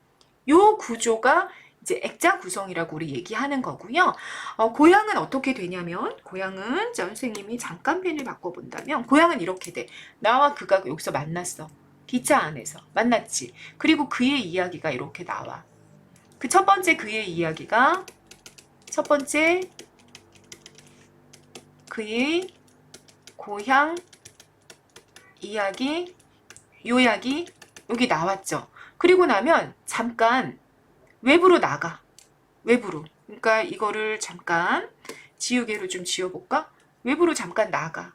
요 구조가 이제 액자 구성이라고 우리 얘기하는 거고요. 고향은 어떻게 되냐면 고향은 선생님이 잠깐 펜을 바꿔본다면 고향은 이렇게 돼. 나와 그가 여기서 만났어. 기차 안에서 만났지. 그리고 그의 이야기가 이렇게 나와. 그 첫 번째 그의 이야기가 첫 번째 그의 고향 이야기 요약이 여기 나왔죠. 그리고 나면 잠깐 외부로 나가. 외부로. 그러니까 이거를 잠깐 지우개로 좀 지워볼까? 외부로 잠깐 나가.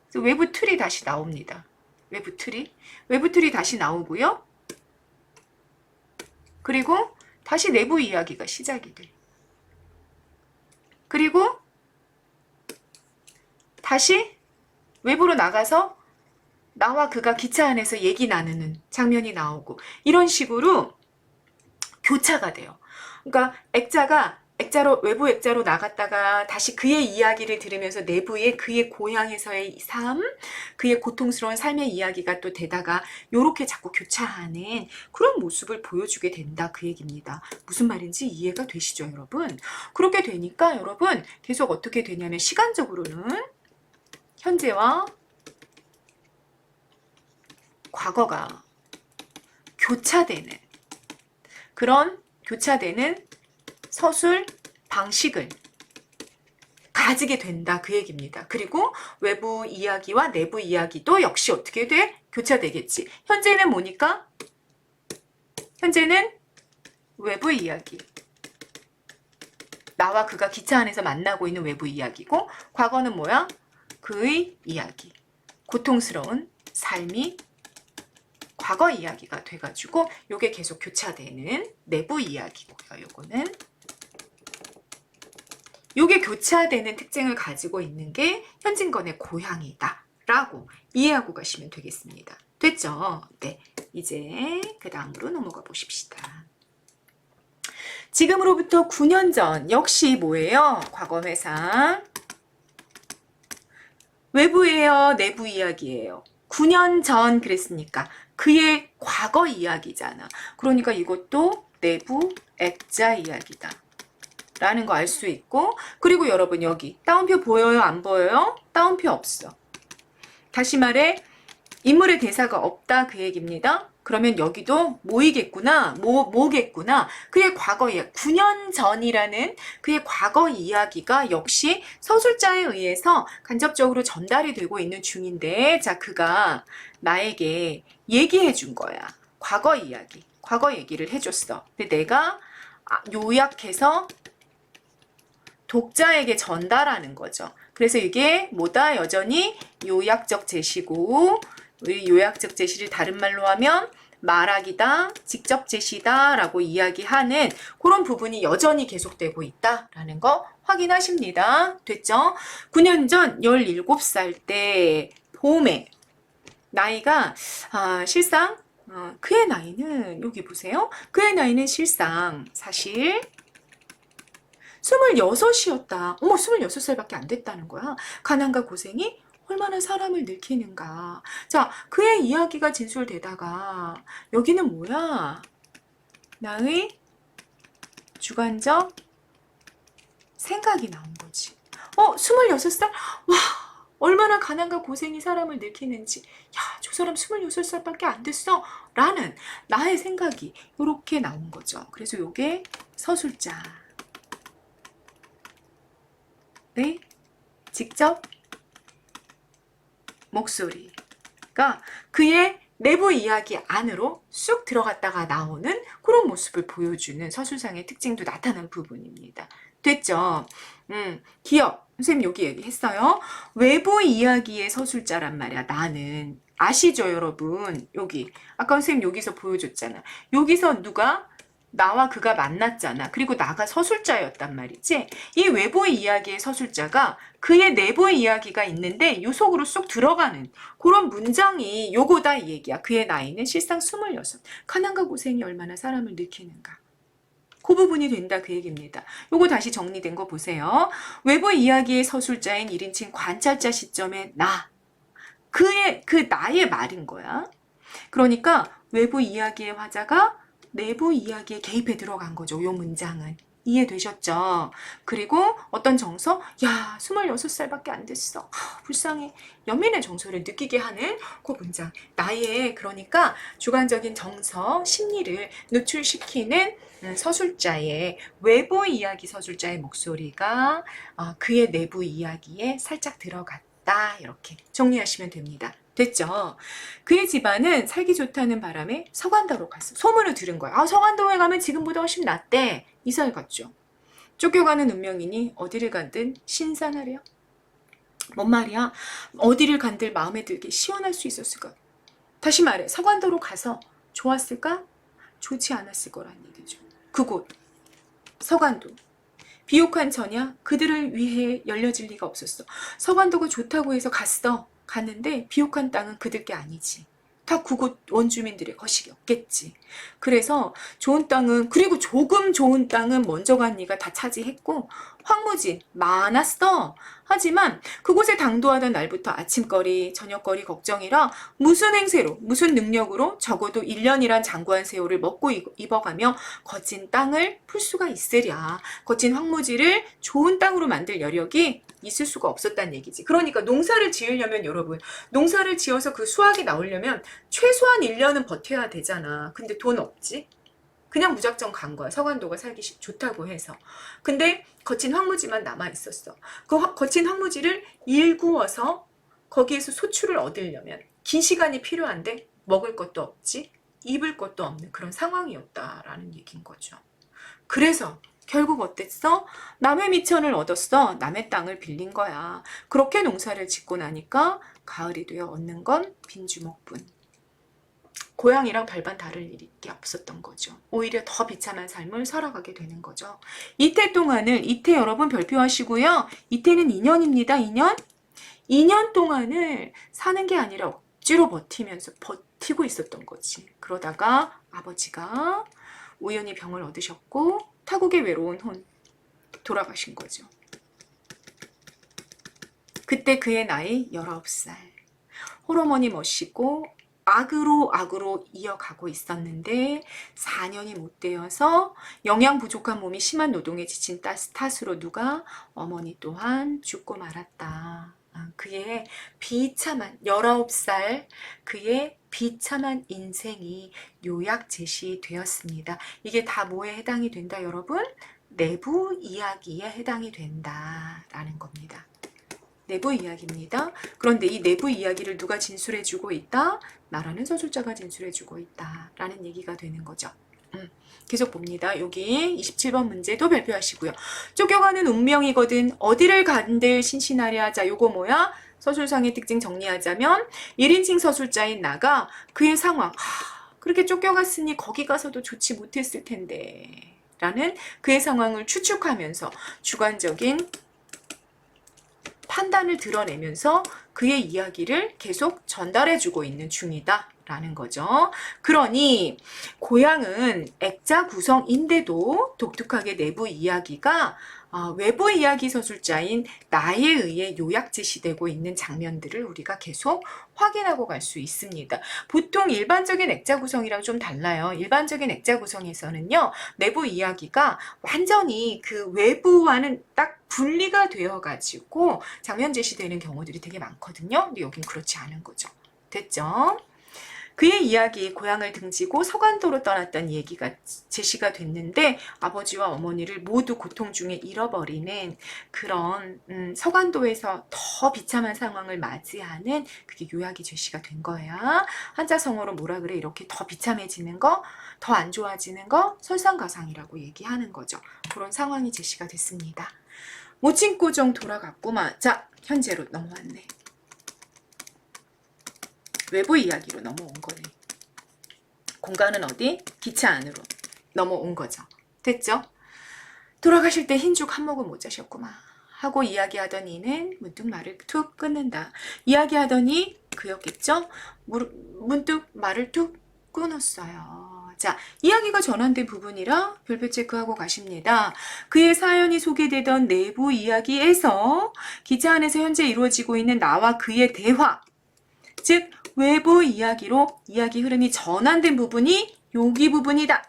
그래서 외부 틀이 다시 나옵니다. 외부 틀이 다시 나오고요. 그리고 다시 내부 이야기가 시작이 돼. 그리고 다시 외부로 나가서 나와 그가 기차 안에서 얘기 나누는 장면이 나오고 이런 식으로 교차가 돼요. 그러니까 외부 액자로 나갔다가 다시 그의 이야기를 들으면서 내부의 그의 고향에서의 삶, 그의 고통스러운 삶의 이야기가 또 되다가 요렇게 자꾸 교차하는 그런 모습을 보여주게 된다 그 얘기입니다. 무슨 말인지 이해가 되시죠 여러분? 그렇게 되니까 여러분 계속 어떻게 되냐면 시간적으로는 현재와 과거가 교차되는 그런 교차되는 서술 방식을 가지게 된다 그 얘기입니다. 그리고 외부 이야기와 내부 이야기도 역시 어떻게 돼? 교차되겠지. 현재는 뭐니까? 현재는 외부 이야기. 나와 그가 기차 안에서 만나고 있는 외부 이야기고 과거는 뭐야? 그의 이야기. 고통스러운 삶이 과거 이야기가 돼가지고 요게 계속 교차되는 내부 이야기고요. 요거는 요게 교차되는 특징을 가지고 있는 게 현진건의 고향이다 라고 이해하고 가시면 되겠습니다. 됐죠? 네, 이제 그 다음으로 넘어가 보십시다. 지금으로부터 9년 전 역시 뭐예요? 과거 회상. 외부예요? 내부 이야기예요? 9년 전 그랬으니까 그의 과거 이야기잖아. 그러니까 이것도 내부 액자 이야기다 라는 거 알 수 있고 그리고 여러분 여기 따옴표 보여요? 안 보여요? 따옴표 없어. 다시 말해 인물의 대사가 없다 그 얘기입니다. 그러면 여기도 뭐이겠구나 뭐겠구나 그의 과거 이야기 9년 전이라는 그의 과거 이야기가 역시 서술자에 의해서 간접적으로 전달이 되고 있는 중인데 자 그가 나에게 얘기해 준 거야. 과거 이야기 과거 얘기를 해줬어. 근데 내가 요약해서 독자에게 전달하는 거죠. 그래서 이게 뭐다? 여전히 요약적 제시고 우리 요약적 제시를 다른 말로 하면 말하기다, 직접 제시다 라고 이야기하는 그런 부분이 여전히 계속되고 있다라는 거 확인하십니다. 됐죠? 9년 전 17살 때 봄에 나이가 실상 그의 나이는 여기 보세요. 그의 나이는 실상 사실 26이었다. 어머 26살밖에 안 됐다는 거야. 가난과 고생이 얼마나 사람을 늙히는가. 자, 그의 이야기가 진술되다가 여기는 뭐야? 나의 주관적 생각이 나온 거지. 26살? 와, 얼마나 가난과 고생이 사람을 늙히는지. 야, 저 사람 26살밖에 안 됐어. 라는 나의 생각이 이렇게 나온 거죠. 그래서 요게 서술자. 네? 직접 목소리가 그의 내부 이야기 안으로 쑥 들어갔다가 나오는 그런 모습을 보여주는 서술상의 특징도 나타난 부분입니다. 됐죠? 기억. 선생님 여기 얘기했어요. 외부 이야기의 서술자란 말이야. 나는. 아시죠 여러분? 여기. 아까 선생님 여기서 보여줬잖아. 여기서 누가? 나와 그가 만났잖아. 그리고 나가 서술자였단 말이지. 이 외부 이야기의 서술자가 그의 내부 이야기가 있는데 요 속으로 쏙 들어가는 그런 문장이 요거다 이 얘기야. 그의 나이는 실상 26. 가난과 고생이 얼마나 사람을 늙히는가. 그 부분이 된다 그 얘기입니다. 요거 다시 정리된 거 보세요. 외부 이야기의 서술자인 1인칭 관찰자 시점의 나. 그 나의 말인 거야. 그러니까 외부 이야기의 화자가 내부 이야기에 개입해 들어간 거죠. 요 문장은. 이해되셨죠? 그리고 어떤 정서? 야, 26살밖에 안 됐어. 불쌍해. 연민의 정서를 느끼게 하는 그 문장. 나의 그러니까 주관적인 정서, 심리를 노출시키는 서술자의 외부 이야기 서술자의 목소리가 그의 내부 이야기에 살짝 들어갔다. 이렇게 정리하시면 됩니다. 됐죠? 그의 집안은 살기 좋다는 바람에 서간도로 갔어. 소문을 들은 거야. 서간도에 가면 지금보다 훨씬 낫대. 이사를 갔죠. 쫓겨가는 운명이니 어디를 간든 신선하랴. 뭔 말이야? 어디를 간들 마음에 들게 시원할 수 있었을까? 다시 말해 서간도로 가서 좋았을까? 좋지 않았을 거란 얘기죠. 그곳 서간도 비옥한 전야 그들을 위해 열려질 리가 없었어. 서간도가 좋다고 해서 갔는데 비옥한 땅은 그들 게 아니지. 다 그곳 원주민들의 것이었겠지. 그래서 좋은 땅은 그리고 조금 좋은 땅은 먼저 간 이가 다 차지했고 황무지 많았어. 하지만 그곳에 당도하던 날부터 아침거리 저녁거리 걱정이라 무슨 행세로 무슨 능력으로 적어도 1년이란 장구한 세월을 먹고 입어가며 거친 땅을 풀 수가 있으랴. 거친 황무지를 좋은 땅으로 만들 여력이 있을 수가 없었다는 얘기지. 그러니까 농사를 지으려면 여러분 농사를 지어서 그 수확이 나오려면 최소한 1년은 버텨야 되잖아. 근데 돈 없지? 그냥 무작정 간 거야. 서간도가 살기 좋다고 해서. 근데 거친 황무지만 남아있었어. 그 거친 황무지를 일구어서 거기에서 소출을 얻으려면 긴 시간이 필요한데 먹을 것도 없지 입을 것도 없는 그런 상황이었다라는 얘기인 거죠. 그래서 결국 어땠어? 남의 미천을 얻었어. 남의 땅을 빌린 거야. 그렇게 농사를 짓고 나니까 가을이 되어 얻는 건 빈주먹뿐. 고향이랑 별반 다를 일이 없었던 거죠. 오히려 더 비참한 삶을 살아가게 되는 거죠. 이태 동안을 이태 여러분 별표하시고요. 이태는 2년입니다. 2년? 2년 동안을 사는 게 아니라 억지로 버티고 있었던 거지. 그러다가 아버지가 우연히 병을 얻으셨고 타국의 외로운 혼 돌아가신 거죠. 그때 그의 나이 19살. 호르몬이 멋있고 악으로 이어가고 있었는데 4년이 못 되어서 영양 부족한 몸이 심한 노동에 지친 탓으로 누가 어머니 또한 죽고 말았다. 그의 비참한 19살 그의 비참한 인생이 요약 제시되었습니다. 이게 다 뭐에 해당이 된다 여러분? 내부 이야기에 해당이 된다라는 겁니다. 내부 이야기입니다. 그런데 이 내부 이야기를 누가 진술해주고 있다? 나라는 서술자가 진술해주고 있다 라는 얘기가 되는 거죠. 계속 봅니다. 여기 27번 문제도 발표하시고요. 쫓겨가는 운명이거든 어디를 간들 신신하랴. 자, 요거 뭐야? 서술상의 특징 정리하자면 1인칭 서술자인 나가 그의 상황 그렇게 쫓겨갔으니 거기 가서도 좋지 못했을 텐데 라는 그의 상황을 추측하면서 주관적인 판단을 드러내면서 그의 이야기를 계속 전달해주고 있는 중이다 라는 거죠. 그러니 고향은 액자 구성인데도 독특하게 내부 이야기가 외부 이야기 서술자인 나에 의해 요약 제시되고 있는 장면들을 우리가 계속 확인하고 갈 수 있습니다. 보통 일반적인 액자 구성이랑 좀 달라요. 일반적인 액자 구성에서는요, 내부 이야기가 완전히 그 외부와는 딱 분리가 되어 가지고 장면 제시되는 경우들이 되게 많거든요. 근데 여긴 그렇지 않은 거죠. 됐죠? 그의 이야기, 고향을 등지고 서간도로 떠났던 얘기가 제시가 됐는데 아버지와 어머니를 모두 고통 중에 잃어버리는 그런 서간도에서 더 비참한 상황을 맞이하는 그게 요약이 제시가 된 거야. 한자성어로 뭐라 그래? 이렇게 더 비참해지는 거, 더 안 좋아지는 거, 설상가상이라고 얘기하는 거죠. 그런 상황이 제시가 됐습니다. 모친고정 돌아갔구만. 자, 현재로 넘어왔네. 외부 이야기로 넘어온 거네. 공간은 어디? 기차 안으로 넘어온 거죠. 됐죠? 돌아가실 때 흰죽 한 모금 못 자셨구만 하고 이야기하던 이는 문득 말을 툭 끊는다. 이야기하더니 그였겠죠? 문득 말을 툭 끊었어요. 자, 이야기가 전환된 부분이라 별표 체크하고 가십니다. 그의 사연이 소개되던 내부 이야기에서 기차 안에서 현재 이루어지고 있는 나와 그의 대화, 즉 외부 이야기로 이야기 흐름이 전환된 부분이 여기 부분이다.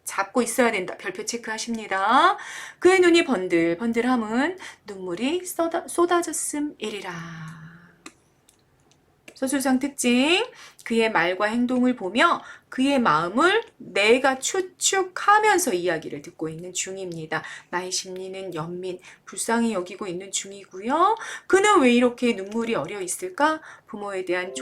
잡고 있어야 된다. 별표 체크하십니다. 그의 눈이 번들번들함은 눈물이 쏟아졌음이리라. 서술상 특징, 그의 말과 행동을 보며 그의 마음을 내가 추측하면서 이야기를 듣고 있는 중입니다. 나의 심리는 연민, 불쌍히 여기고 있는 중이고요. 그는 왜 이렇게 눈물이 어려 있을까? 부모에 대한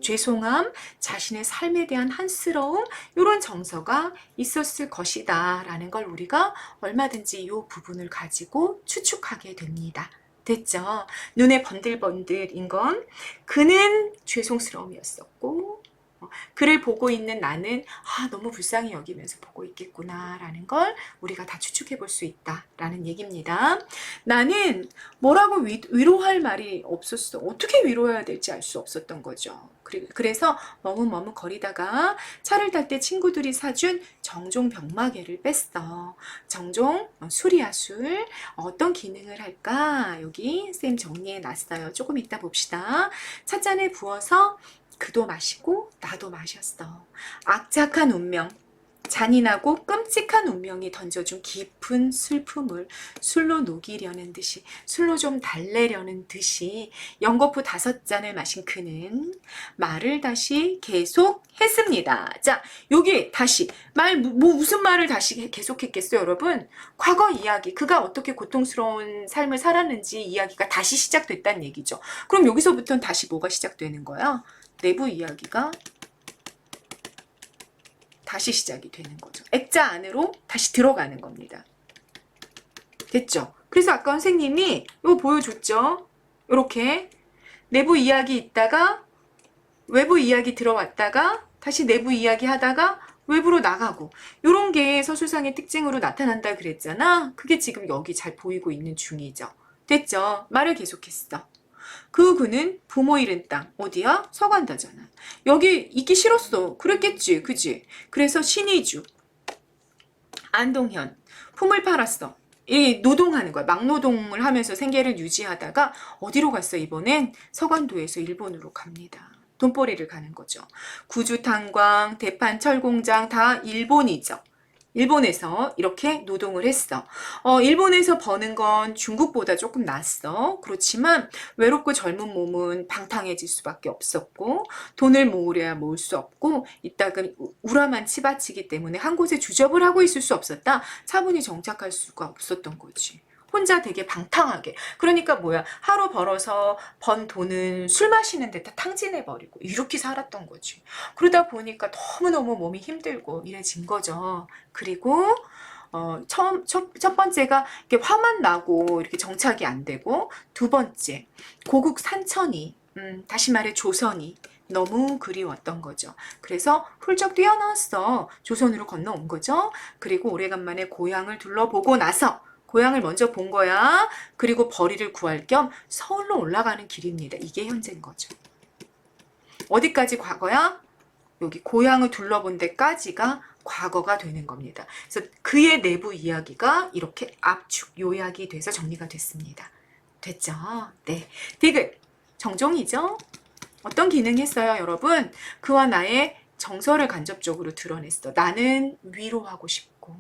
죄송함, 자신의 삶에 대한 한스러움, 이런 정서가 있었을 것이다 라는 걸 우리가 얼마든지 이 부분을 가지고 추측하게 됩니다. 됐죠? 눈에 번들번들인 건 그는 죄송스러움이었었고 그를 보고 있는 나는 너무 불쌍히 여기면서 보고 있겠구나 라는 걸 우리가 다 추측해 볼 수 있다 라는 얘기입니다. 나는 뭐라고 위로할 말이 없었어. 어떻게 위로해야 될지 알 수 없었던 거죠. 그래서 머뭇머뭇 거리다가 차를 탈 때 친구들이 사준 정종 병마개를 뺐어. 정종 술이야 술. 어떤 기능을 할까? 여기 쌤 정리해 놨어요. 조금 이따 봅시다. 찻잔에 부어서 그도 마시고 나도 마셨어. 악착한 운명, 잔인하고 끔찍한 운명이 던져준 깊은 슬픔을 술로 녹이려는 듯이, 술로 좀 달래려는 듯이 연거푸 5잔을 마신 그는 말을 다시 계속 했습니다. 자, 여기 다시 무슨 말을 다시 계속했겠어요, 여러분? 과거 이야기, 그가 어떻게 고통스러운 삶을 살았는지 이야기가 다시 시작됐다는 얘기죠. 그럼 여기서부터는 다시 뭐가 시작되는 거야? 내부 이야기가 다시 시작이 되는 거죠. 액자 안으로 다시 들어가는 겁니다. 됐죠? 그래서 아까 선생님이 이거 보여줬죠? 이렇게 내부 이야기 있다가 외부 이야기 들어왔다가 다시 내부 이야기 하다가 외부로 나가고 이런 게 서술상의 특징으로 나타난다 그랬잖아. 그게 지금 여기 잘 보이고 있는 중이죠. 됐죠? 말을 계속했어. 그는 부모 잃은 땅 어디야? 서간다잖아. 여기 있기 싫었어. 그랬겠지, 그지? 그래서 신의주, 안동현 품을 팔았어. 이 노동하는 거야. 막노동을 하면서 생계를 유지하다가 어디로 갔어? 이번엔 서간도에서 일본으로 갑니다. 돈벌이를 가는 거죠. 구주탄광, 대판 철공장 다 일본이죠. 일본에서 이렇게 노동을 했어. 일본에서 버는 건 중국보다 조금 낫어. 그렇지만 외롭고 젊은 몸은 방탕해질 수밖에 없었고 돈을 모으려야 모을 수 없고 이따금 우라만 치받치기 때문에 한 곳에 주접을 하고 있을 수 없었다. 차분히 정착할 수가 없었던 거지. 혼자 되게 방탕하게. 그러니까 뭐야, 하루 벌어서 번 돈은 술 마시는 데 다 탕진해버리고 이렇게 살았던 거지. 그러다 보니까 너무너무 몸이 힘들고 이래진 거죠. 그리고 첫 번째가 이렇게 화만 나고 이렇게 정착이 안 되고, 두 번째 고국 산천이 다시 말해 조선이 너무 그리웠던 거죠. 그래서 훌쩍 뛰어나왔어. 조선으로 건너온 거죠. 그리고 오래간만에 고향을 둘러보고 나서 고향을 먼저 본 거야. 그리고 벌이를 구할 겸 서울로 올라가는 길입니다. 이게 현재인 거죠. 어디까지 과거야? 여기 고향을 둘러본 데까지가 과거가 되는 겁니다. 그래서 그의 내부 이야기가 이렇게 압축, 요약이 돼서 정리가 됐습니다. 됐죠? 네. 디귿. 정종이죠? 어떤 기능이 했어요, 여러분? 그와 나의 정서를 간접적으로 드러냈어. 나는 위로하고 싶고,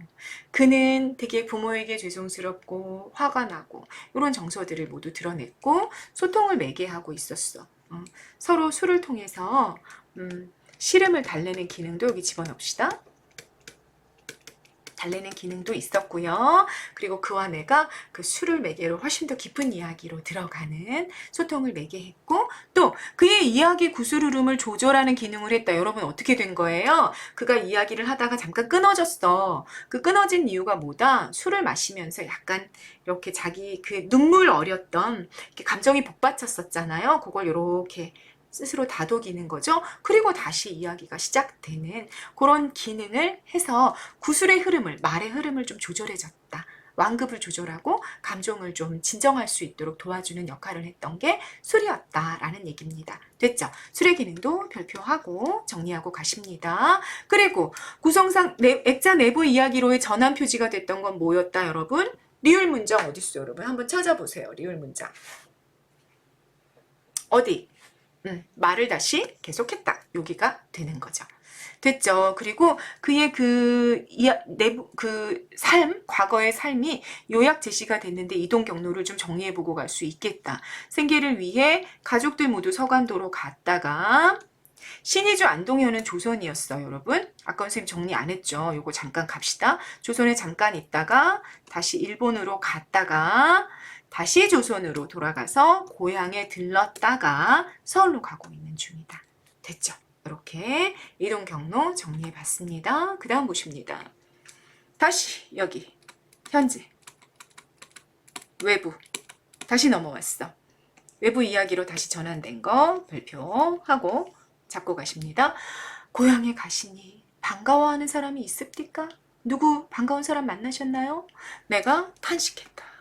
그는 되게 부모에게 죄송스럽고, 화가 나고, 이런 정서들을 모두 드러냈고, 소통을 매개하고 있었어. 서로 술을 통해서, 시름을 달래는 기능도 여기 집어넣읍시다. 달래는 기능도 있었고요. 그리고 그와 내가 그 술을 매개로 훨씬 더 깊은 이야기로 들어가는 소통을 매개했고, 또 그의 이야기 구술 흐름을 조절하는 기능을 했다. 여러분 어떻게 된 거예요? 그가 이야기를 하다가 잠깐 끊어졌어. 그 끊어진 이유가 뭐다? 술을 마시면서 약간 이렇게 자기 그 눈물 어렸던 감정이 복받쳤었잖아요. 그걸 이렇게 스스로 다독이는 거죠. 그리고 다시 이야기가 시작되는 그런 기능을 해서 구술의 흐름을, 말의 흐름을 좀 조절해줬다. 완급을 조절하고 감정을 좀 진정할 수 있도록 도와주는 역할을 했던 게 술이었다라는 얘기입니다. 됐죠? 술의 기능도 별표하고 정리하고 가십니다. 그리고 구성상 액자 내부 이야기로의 전환 표지가 됐던 건 뭐였다, 여러분? 리을 문장 어디 있어요, 여러분? 한번 찾아보세요. 리을 문장. 어디? 말을 다시 계속했다. 여기가 되는 거죠. 됐죠. 그리고 그의 과거의 삶이 요약 제시가 됐는데 이동 경로를 좀 정리해보고 갈 수 있겠다. 생계를 위해 가족들 모두 서간도로 갔다가 신의주 안동현은 조선이었어요, 여러분. 아까 선생님 정리 안 했죠. 요거 잠깐 갑시다. 조선에 잠깐 있다가 다시 일본으로 갔다가 다시 조선으로 돌아가서 고향에 들렀다가 서울로 가고 있는 중이다. 됐죠? 이렇게 이동 경로 정리해 봤습니다. 그 다음 보십니다. 다시 여기 현재 외부 다시 넘어왔어. 외부 이야기로 다시 전환된 거 발표하고 잡고 가십니다. 고향에 가시니 반가워하는 사람이 있습니까? 누구 반가운 사람 만나셨나요? 내가 탄식했다.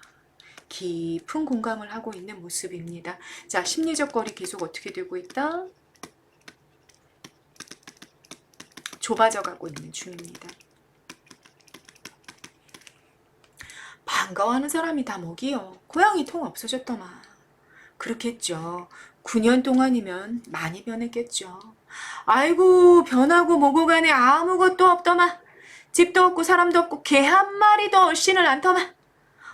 깊은 공감을 하고 있는 모습입니다. 자, 심리적 거리 계속 어떻게 되고 있다? 좁아져 가고 있는 중입니다. 반가워하는 사람이 다 뭐기요? 고향이 통 없어졌더만. 그렇겠죠. 9년 동안이면 많이 변했겠죠. 아이고, 변하고 뭐고 간에 아무것도 없더만. 집도 없고 사람도 없고 개 한 마리도 얼씬을 않더만.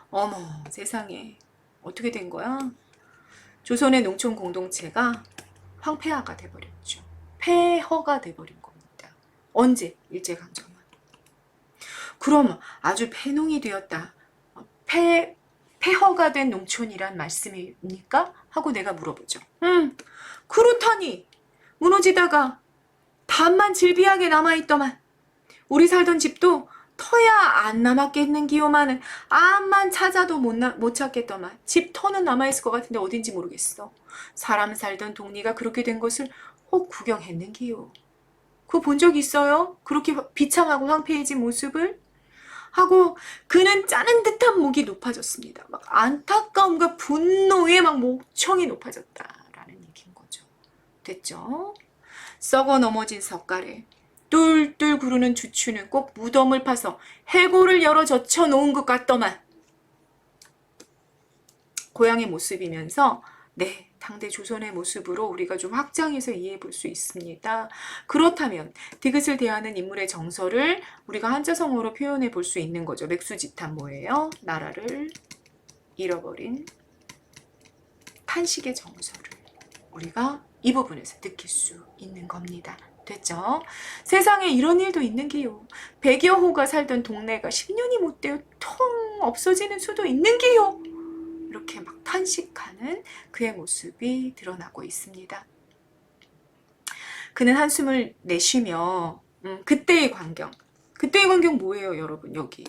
어머, 세상에. 어떻게 된 거야? 조선의 농촌 공동체가 황폐화가 돼버렸죠. 폐허가 돼버린 겁니다. 언제? 일제강점기. 그럼 아주 폐농이 되었다. 폐허가 된 농촌이란 말씀입니까? 하고 내가 물어보죠. 그렇다니 무너지다가 반만 질비하게 남아있더만. 우리 살던 집도 터야 안 남았겠는기요마는 암만 찾아도 못 찾겠더만. 집 터는 남아있을 것 같은데 어딘지 모르겠어. 사람 살던 동리가 그렇게 된 것을 혹 구경했는기요. 그거 본 적 있어요? 그렇게 비참하고 황폐해진 모습을? 하고 그는 짜는 듯한 목이 높아졌습니다. 막 안타까움과 분노에 막 목청이 높아졌다라는 얘기인 거죠. 됐죠? 썩어 넘어진 석가래, 뚫뚫 구르는 주추는 꼭 무덤을 파서 해골을 열어 젖혀놓은 것 같더만. 고향의 모습이면서 네, 당대 조선의 모습으로 우리가 좀 확장해서 이해해 볼 수 있습니다. 그렇다면 디귿을 대하는 인물의 정서를 우리가 한자성어로 표현해 볼 수 있는 거죠. 맥수지탄 뭐예요? 나라를 잃어버린 탄식의 정서를 우리가 이 부분에서 느낄 수 있는 겁니다. 됐죠? 세상에 이런 일도 있는 게요. 100여 호가 살던 동네가 10년이 못 되어 통 없어지는 수도 있는 게요. 이렇게 막 탄식하는 그의 모습이 드러나고 있습니다. 그는 한숨을 내쉬며 그때의 광경 뭐예요, 여러분? 여기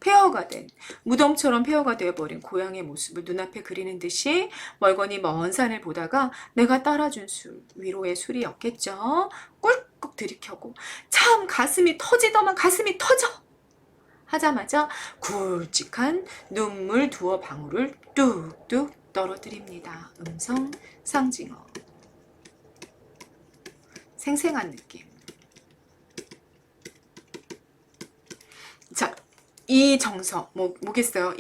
폐허가 된, 무덤처럼 폐허가 되어버린 고향의 모습을 눈앞에 그리는 듯이 멀거니 먼 산을 보다가 내가 따라준 술, 위로의 술이었겠죠. 꿀꺽 들이켜고 참 가슴이 터지더만 가슴이 터져 하자마자 굵직한 눈물 두어 방울을 뚝뚝 떨어뜨립니다. 음성 상징어. 생생한 느낌. 자, 이 정서 뭐겠어요?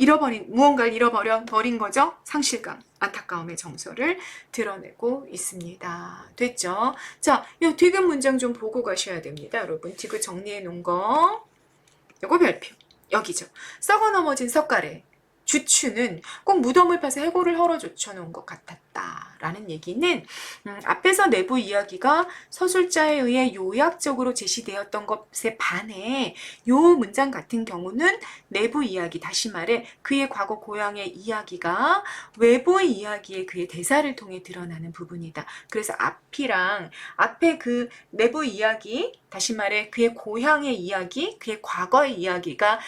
무언가를 잃어버린 거죠? 상실감, 안타까움의 정서를 드러내고 있습니다. 됐죠? 자, 이 디귿 문장 좀 보고 가셔야 됩니다. 여러분, 디귿 정리해 놓은 거. 요거 별표. 여기죠. 썩어 넘어진 석가래. 주추는 꼭 무덤을 파서 해골을 헐어 젖혀놓은 것 같았다라는 얘기는 앞에서 내부 이야기가 서술자에 의해 요약적으로 제시되었던 것에 반해 요 문장 같은 경우는 내부 이야기, 다시 말해 그의 과거 고향의 이야기가 외부의 이야기에 그의 대사를 통해 드러나는 부분이다. 그래서 앞에 그 내부 이야기, 다시 말해 그의 고향의 이야기, 그의 과거의 이야기가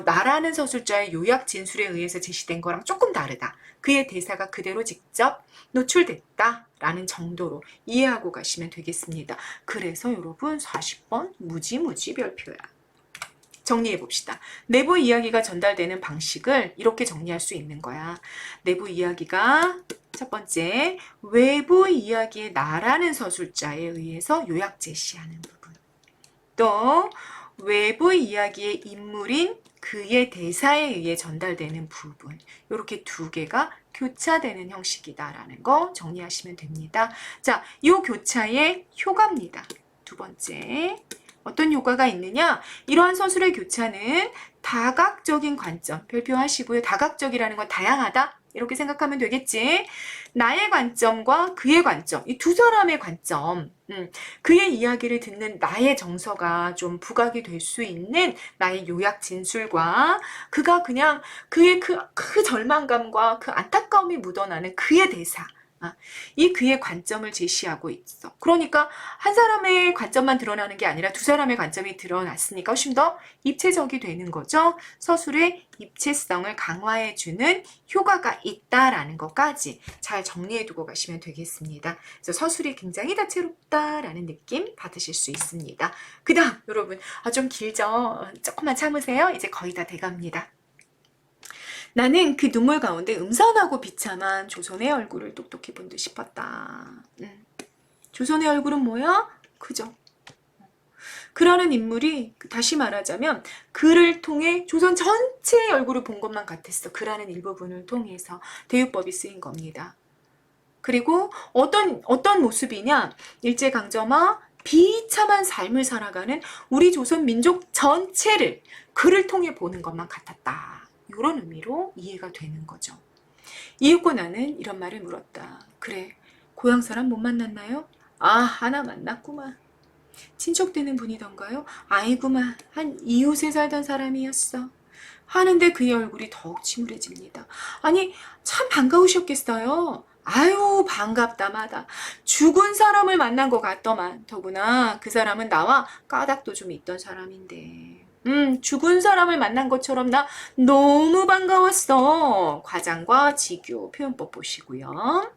나라는 서술자의 요약 진술에 의해서 제시된 거랑 조금 다르다. 그의 대사가 그대로 직접 노출됐다라는 정도로 이해하고 가시면 되겠습니다. 그래서 여러분 40번 무지무지 별표야. 정리해 봅시다. 내부 이야기가 전달되는 방식을 이렇게 정리할 수 있는 거야. 내부 이야기가 첫 번째, 외부 이야기의 나라는 서술자에 의해서 요약 제시하는 부분. 또 외부 이야기의 인물인 그의 대사에 의해 전달되는 부분. 이렇게 두 개가 교차되는 형식이다라는 거 정리하시면 됩니다. 자, 이 교차의 효과입니다. 두 번째. 어떤 효과가 있느냐? 이러한 서술의 교차는 다각적인 관점, 별표하시고요. 다각적이라는 건 다양하다? 이렇게 생각하면 되겠지. 나의 관점과 그의 관점, 이 두 사람의 관점, 그의 이야기를 듣는 나의 정서가 좀 부각이 될 수 있는 나의 요약 진술과 그가 그냥 그의 그 절망감과 그 안타까움이 묻어나는 그의 대사, 이 그의 관점을 제시하고 있어. 그러니까 한 사람의 관점만 드러나는 게 아니라 두 사람의 관점이 드러났으니까 훨씬 더 입체적이 되는 거죠. 서술의 입체성을 강화해주는 효과가 있다라는 것까지 잘 정리해두고 가시면 되겠습니다. 그래서 서술이 굉장히 다채롭다라는 느낌 받으실 수 있습니다. 그 다음 여러분 좀 길죠? 조금만 참으세요. 이제 거의 다 돼갑니다. 나는 그 눈물 가운데 음산하고 비참한 조선의 얼굴을 똑똑히 본 듯 싶었다. 조선의 얼굴은 뭐야? 그죠? 그라는 인물이 다시 말하자면 그를 통해 조선 전체의 얼굴을 본 것만 같았어. 그라는 일부분을 통해서 대유법이 쓰인 겁니다. 그리고 어떤 모습이냐? 일제강점하 비참한 삶을 살아가는 우리 조선 민족 전체를 그를 통해 보는 것만 같았다. 이런 의미로 이해가 되는 거죠. 이윽고 나는 이런 말을 물었다. 그래, 고향 사람 못 만났나요? 하나 만났구만. 친척되는 분이던가요? 아이구만, 한 이웃에 살던 사람이었어. 하는데 그의 얼굴이 더욱 침울해집니다. 아니, 참 반가우셨겠어요. 아유, 반갑다마다. 죽은 사람을 만난 것 같더만. 더구나 그 사람은 나와 까닭도 좀 있던 사람인데. 죽은 사람을 만난 것처럼 나 너무 반가웠어. 과장과 지교 표현법 보시고요.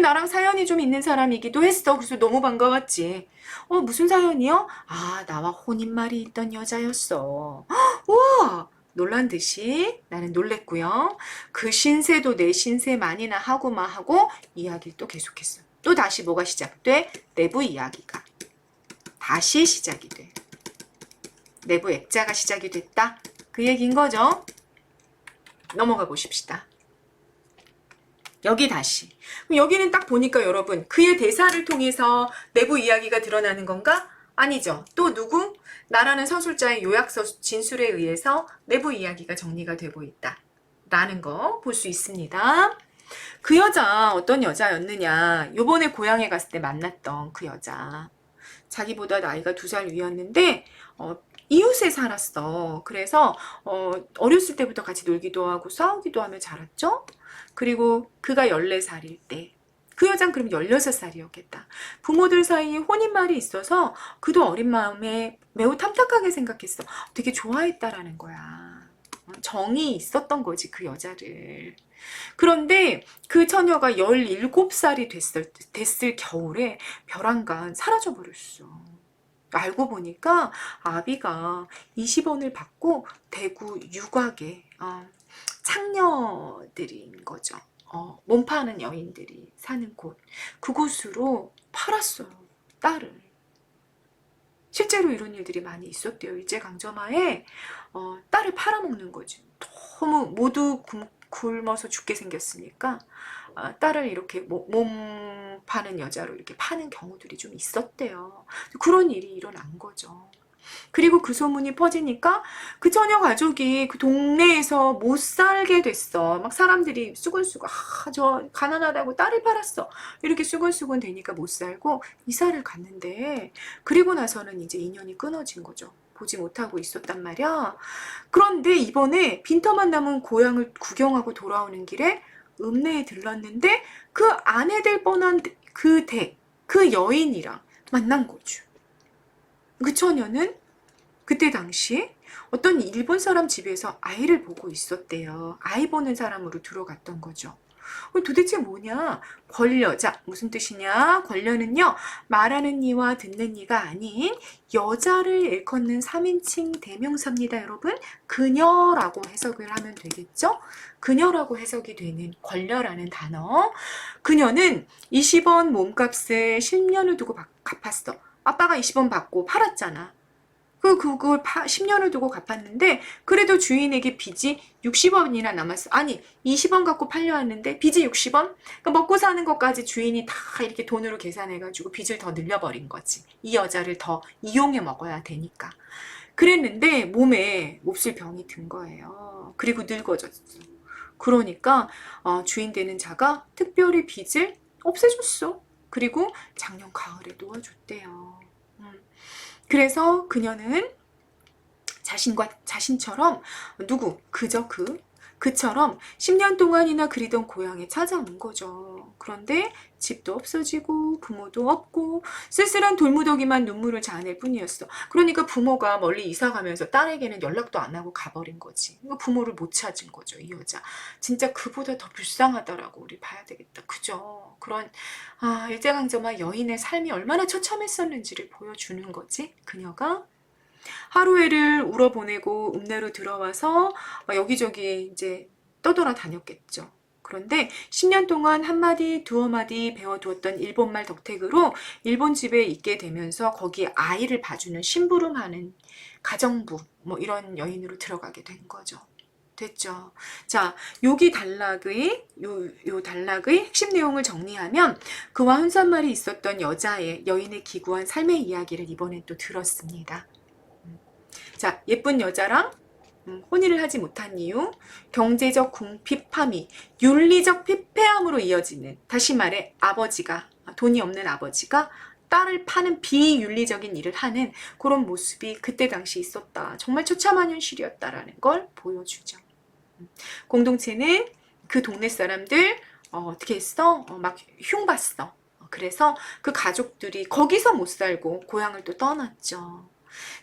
나랑 사연이 좀 있는 사람이기도 했어. 그래서 너무 반가웠지. 무슨 사연이요? 나와 혼인말이 있던 여자였어. 우와! 놀란 듯이 나는 놀랬고요. 그 신세도 내 신세만이나 하고만 하고 이야기를 또 계속했어. 또 다시 뭐가 시작돼? 내부 이야기가 다시 시작이 돼. 내부 액자가 시작이 됐다. 그 얘기인 거죠. 넘어가 보십시다. 여기 다시. 여기는 딱 보니까 여러분 그의 대사를 통해서 내부 이야기가 드러나는 건가? 아니죠. 또 누구? 나라는 서술자의 요약서 진술에 의해서 내부 이야기가 정리가 되고 있다. 라는 거 볼 수 있습니다. 그 여자 어떤 여자였느냐. 요번에 고향에 갔을 때 만났던 그 여자. 자기보다 나이가 2살 위였는데 이웃에 살았어. 그래서 어렸을 때부터 같이 놀기도 하고 싸우기도 하며 자랐죠. 그리고 그가 14살일 때 그 여자는 그럼 16살이었겠다. 부모들 사이에 혼인말이 있어서 그도 어린 마음에 매우 탐탁하게 생각했어. 되게 좋아했다라는 거야. 정이 있었던 거지, 그 여자를. 그런데 그 처녀가 17살이 됐을 겨울에 벼랑간 사라져 버렸어. 알고 보니까 아비가 20원을 받고 대구 유곽에 창녀들인 거죠. 몸 파는 여인들이 사는 그곳으로 팔았어요. 딸을. 실제로 이런 일들이 많이 있었대요. 일제강점하에 딸을 팔아먹는 거지. 너무 모두 굶어서 죽게 생겼으니까 딸을 이렇게 몸 파는 여자로 이렇게 파는 경우들이 좀 있었대요. 그런 일이 일어난 거죠. 그리고 그 소문이 퍼지니까 그 처녀 가족이 그 동네에서 못 살게 됐어. 막 사람들이 수근수근, 저 가난하다고 딸을 팔았어. 이렇게 수근수근 되니까 못 살고 이사를 갔는데, 그리고 나서는 이제 인연이 끊어진 거죠. 보지 못하고 있었단 말이야. 그런데 이번에 빈터만 남은 고향을 구경하고 돌아오는 길에 읍내에 들렀는데 그 아내 될 뻔한 그 여인이랑 만난 거죠. 그 처녀는 그때 당시 어떤 일본 사람 집에서 아이를 보고 있었대요. 아이 보는 사람으로 들어갔던 거죠. 도대체 뭐냐? 권려자. 무슨 뜻이냐? 권려는요, 말하는 이와 듣는 이가 아닌 여자를 일컫는 3인칭 대명사입니다, 여러분. 그녀라고 해석을 하면 되겠죠? 그녀라고 해석이 되는 권려라는 단어. 그녀는 20원 몸값을 10년을 두고 갚았어. 아빠가 20원 받고 팔았잖아. 그걸 10년을 두고 갚았는데, 그래도 주인에게 빚이 60원이나 남았어. 아니, 20원 갖고 팔려 왔는데 빚이 60원? 그러니까 먹고 사는 것까지 주인이 다 이렇게 돈으로 계산해가지고 빚을 더 늘려버린 거지. 이 여자를 더 이용해 먹어야 되니까. 그랬는데 몸에 몹쓸 병이 든 거예요. 그리고 늙어졌어. 그러니까 주인 되는 자가 특별히 빚을 없애줬어. 그리고 작년 가을에 놓아줬대요. 그래서 그녀는 자신처럼 그처럼 10년 동안이나 그리던 고향에 찾아온 거죠. 그런데 집도 없어지고 부모도 없고 쓸쓸한 돌무더기만 눈물을 자아낼 뿐이었어. 그러니까 부모가 멀리 이사 가면서 딸에게는 연락도 안 하고 가버린 거지. 부모를 못 찾은 거죠, 이 여자. 진짜 그보다 더 불쌍하다라고 우리 봐야 되겠다. 그죠? 그런 일제강점하 여인의 삶이 얼마나 처참했었는지를 보여주는 거지, 그녀가. 하루해를 울어보내고 읍내로 들어와서 여기저기 이제 떠돌아다녔겠죠. 그런데 10년 동안 한마디 두어마디 배워두었던 일본말 덕택으로 일본 집에 있게 되면서 거기 아이를 봐주는 심부름하는 가정부 이런 여인으로 들어가게 된 거죠. 됐죠. 자, 여기 단락의 핵심 내용을 정리하면 그와 혼잣말이 있었던 여인의 기구한 삶의 이야기를 이번엔 또 들었습니다. 자, 예쁜 여자랑 혼인을 하지 못한 이유, 경제적 궁핍함이 윤리적 피폐함으로 이어지는, 다시 말해 돈이 없는 아버지가 딸을 파는 비윤리적인 일을 하는 그런 모습이 그때 당시 있었다. 정말 처참한 현실이었다라는 걸 보여주죠. 공동체는 그 동네 사람들 어떻게 했어? 막 흉봤어. 그래서 그 가족들이 거기서 못 살고 고향을 또 떠났죠.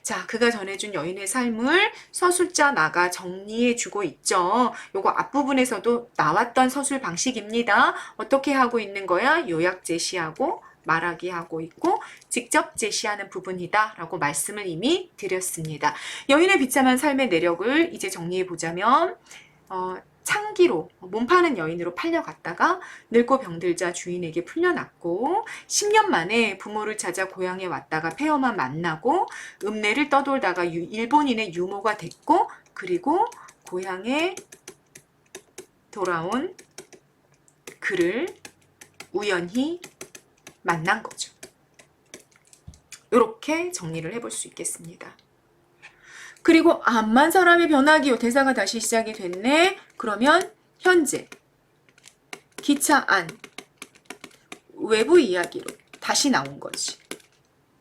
자, 그가 전해준 여인의 삶을 서술자 나가 정리해주고 있죠. 요거 앞부분에서도 나왔던 서술 방식입니다. 어떻게 하고 있는 거야? 요약 제시하고 말하기 하고 있고 직접 제시하는 부분이다 라고 말씀을 이미 드렸습니다. 여인의 비참한 삶의 내력을 이제 정리해보자면 창기로 몸 파는 여인으로 팔려갔다가 늙고 병들자 주인에게 풀려났고 10년 만에 부모를 찾아 고향에 왔다가 폐허만 만나고 읍내를 떠돌다가 일본인의 유모가 됐고 그리고 고향에 돌아온 그를 우연히 만난 거죠. 이렇게 정리를 해볼 수 있겠습니다. 그리고 암만 사람이 변하기요. 대사가 다시 시작이 됐네. 그러면 현재 기차 안 외부 이야기로 다시 나온 거지.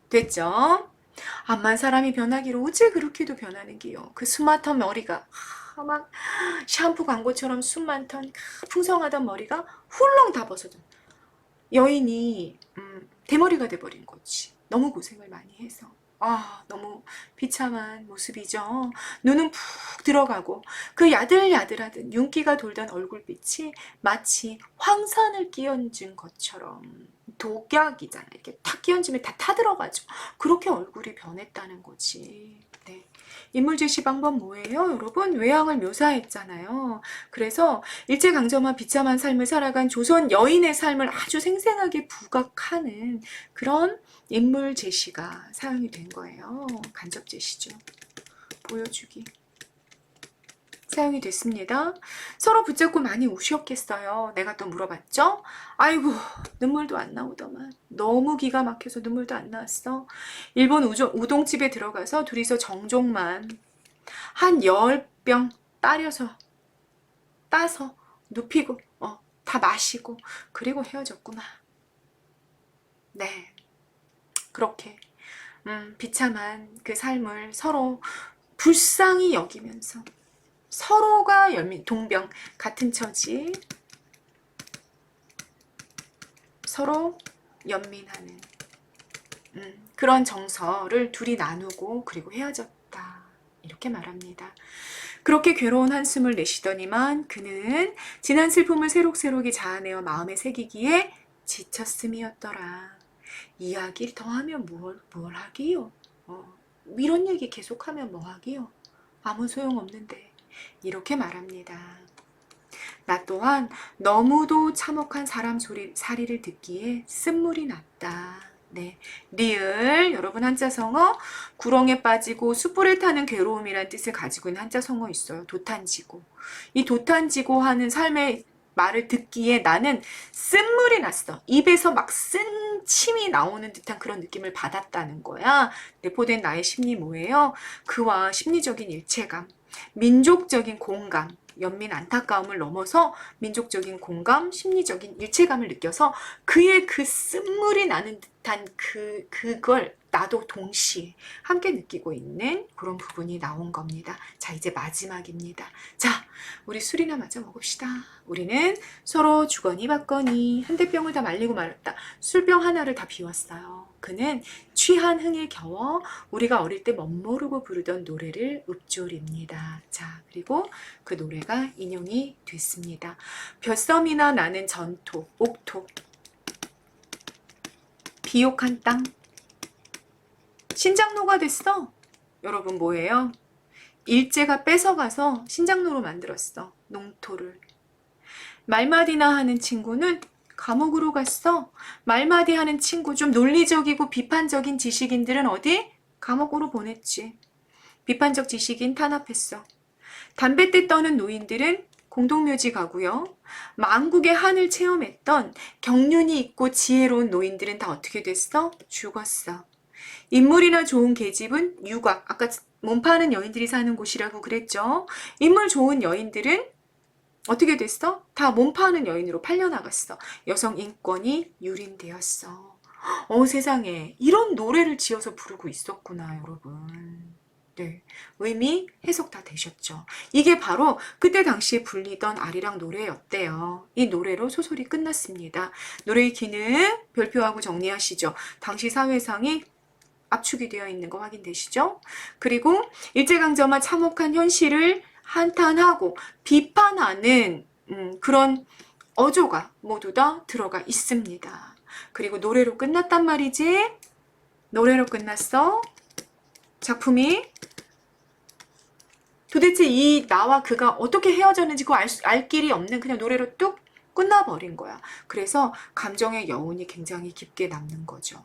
됐죠? 암만 사람이 변하기로 어째 그렇게도 변하는 기요. 그 수많던 머리가 막 샴푸 광고처럼 수많던 풍성하던 머리가 훌렁 다 벗어져. 여인이 대머리가 돼버린 거지. 너무 고생을 많이 해서. 너무 비참한 모습이죠. 눈은 푹 들어가고 그 야들야들하던 윤기가 돌던 얼굴빛이 마치 황산을 끼얹은 것처럼, 독약이잖아. 이렇게 탁 끼얹으면 다 타들어가죠. 그렇게 얼굴이 변했다는 거지. 네. 인물 제시 방법 뭐예요? 여러분, 외양을 묘사했잖아요. 그래서 일제강점한 비참한 삶을 살아간 조선 여인의 삶을 아주 생생하게 부각하는 그런 인물 제시가 사용이 된 거예요. 간접 제시죠. 보여주기. 사용이 됐습니다. 서로 붙잡고 많이 우셨겠어요. 내가 또 물어봤죠? 아이고, 눈물도 안 나오더만. 너무 기가 막혀서 눈물도 안 나왔어. 일본 우동집에 들어가서 둘이서 정종만 한 10병 따서 눕히고 다 마시고 그리고 헤어졌구나. 네, 그렇게 비참한 그 삶을 서로 불쌍히 여기면서 서로가 동병 같은 처지, 서로 연민하는 그런 정서를 둘이 나누고 그리고 헤어졌다, 이렇게 말합니다. 그렇게 괴로운 한숨을 내쉬더니만 그는 지난 슬픔을 새록새록이 자아내어 마음에 새기기에 지쳤음이었더라. 이야기를 더하면 뭘 하기요? 이런 얘기 계속하면 뭐 하기요? 아무 소용없는데. 이렇게 말합니다. 나 또한 너무도 참혹한 사람 사리를 듣기에 쓴물이 났다. 네, 리을, 여러분 한자성어 구렁에 빠지고 숯불에 타는 괴로움이란 뜻을 가지고 있는 한자성어 있어요. 도탄지고. 이 도탄지고 하는 삶의 말을 듣기에 나는 쓴물이 났어. 입에서 막 쓴 침이 나오는 듯한 그런 느낌을 받았다는 거야. 내포된 나의 심리 뭐예요? 그와 심리적인 일체감, 민족적인 공감, 연민 안타까움을 넘어서 민족적인 공감, 심리적인 일체감을 느껴서 그의 그 쓴물이 나는 듯한 그걸 나도 동시에 함께 느끼고 있는 그런 부분이 나온 겁니다. 자, 이제 마지막입니다. 자, 우리 술이나 마저 먹읍시다. 우리는 서로 주거니 받거니 한 대 병을 다 말리고 말았다. 술병 하나를 다 비웠어요. 그는 취한 흥에 겨워 우리가 어릴 때 멋모르고 부르던 노래를 읊조립니다. 자, 그리고 그 노래가 인용이 됐습니다. 벼섬이나 나는 전토, 옥토, 비옥한 땅, 신장로가 됐어. 여러분 뭐예요? 일제가 뺏어가서 신장로로 만들었어. 농토를. 말마디나 하는 친구는 감옥으로 갔어. 말마디 하는 친구, 좀 논리적이고 비판적인 지식인들은 어디? 감옥으로 보냈지. 비판적 지식인 탄압했어. 담뱃대 떠는 노인들은 공동묘지 가고요. 만국의 한을 체험했던 경륜이 있고 지혜로운 노인들은 다 어떻게 됐어? 죽었어. 인물이나 좋은 계집은 유곽, 아까 몸 파는 여인들이 사는 곳이라고 그랬죠. 인물 좋은 여인들은 어떻게 됐어? 다 몸 파는 여인으로 팔려나갔어. 여성 인권이 유린되었어. 세상에 이런 노래를 지어서 부르고 있었구나, 여러분. 네, 의미 해석 다 되셨죠? 이게 바로 그때 당시에 불리던 아리랑 노래였대요. 이 노래로 소설이 끝났습니다. 노래의 기능 별표하고 정리하시죠. 당시 사회상이 압축이 되어 있는 거 확인되시죠? 그리고 일제강점한 참혹한 현실을 한탄하고 비판하는 그런 어조가 모두 다 들어가 있습니다. 그리고 노래로 끝났단 말이지. 노래로 끝났어. 작품이 도대체 이 나와 그가 어떻게 헤어졌는지 그거 알 길이 없는 그냥 노래로 뚝 끝나버린 거야. 그래서 감정의 여운이 굉장히 깊게 남는 거죠.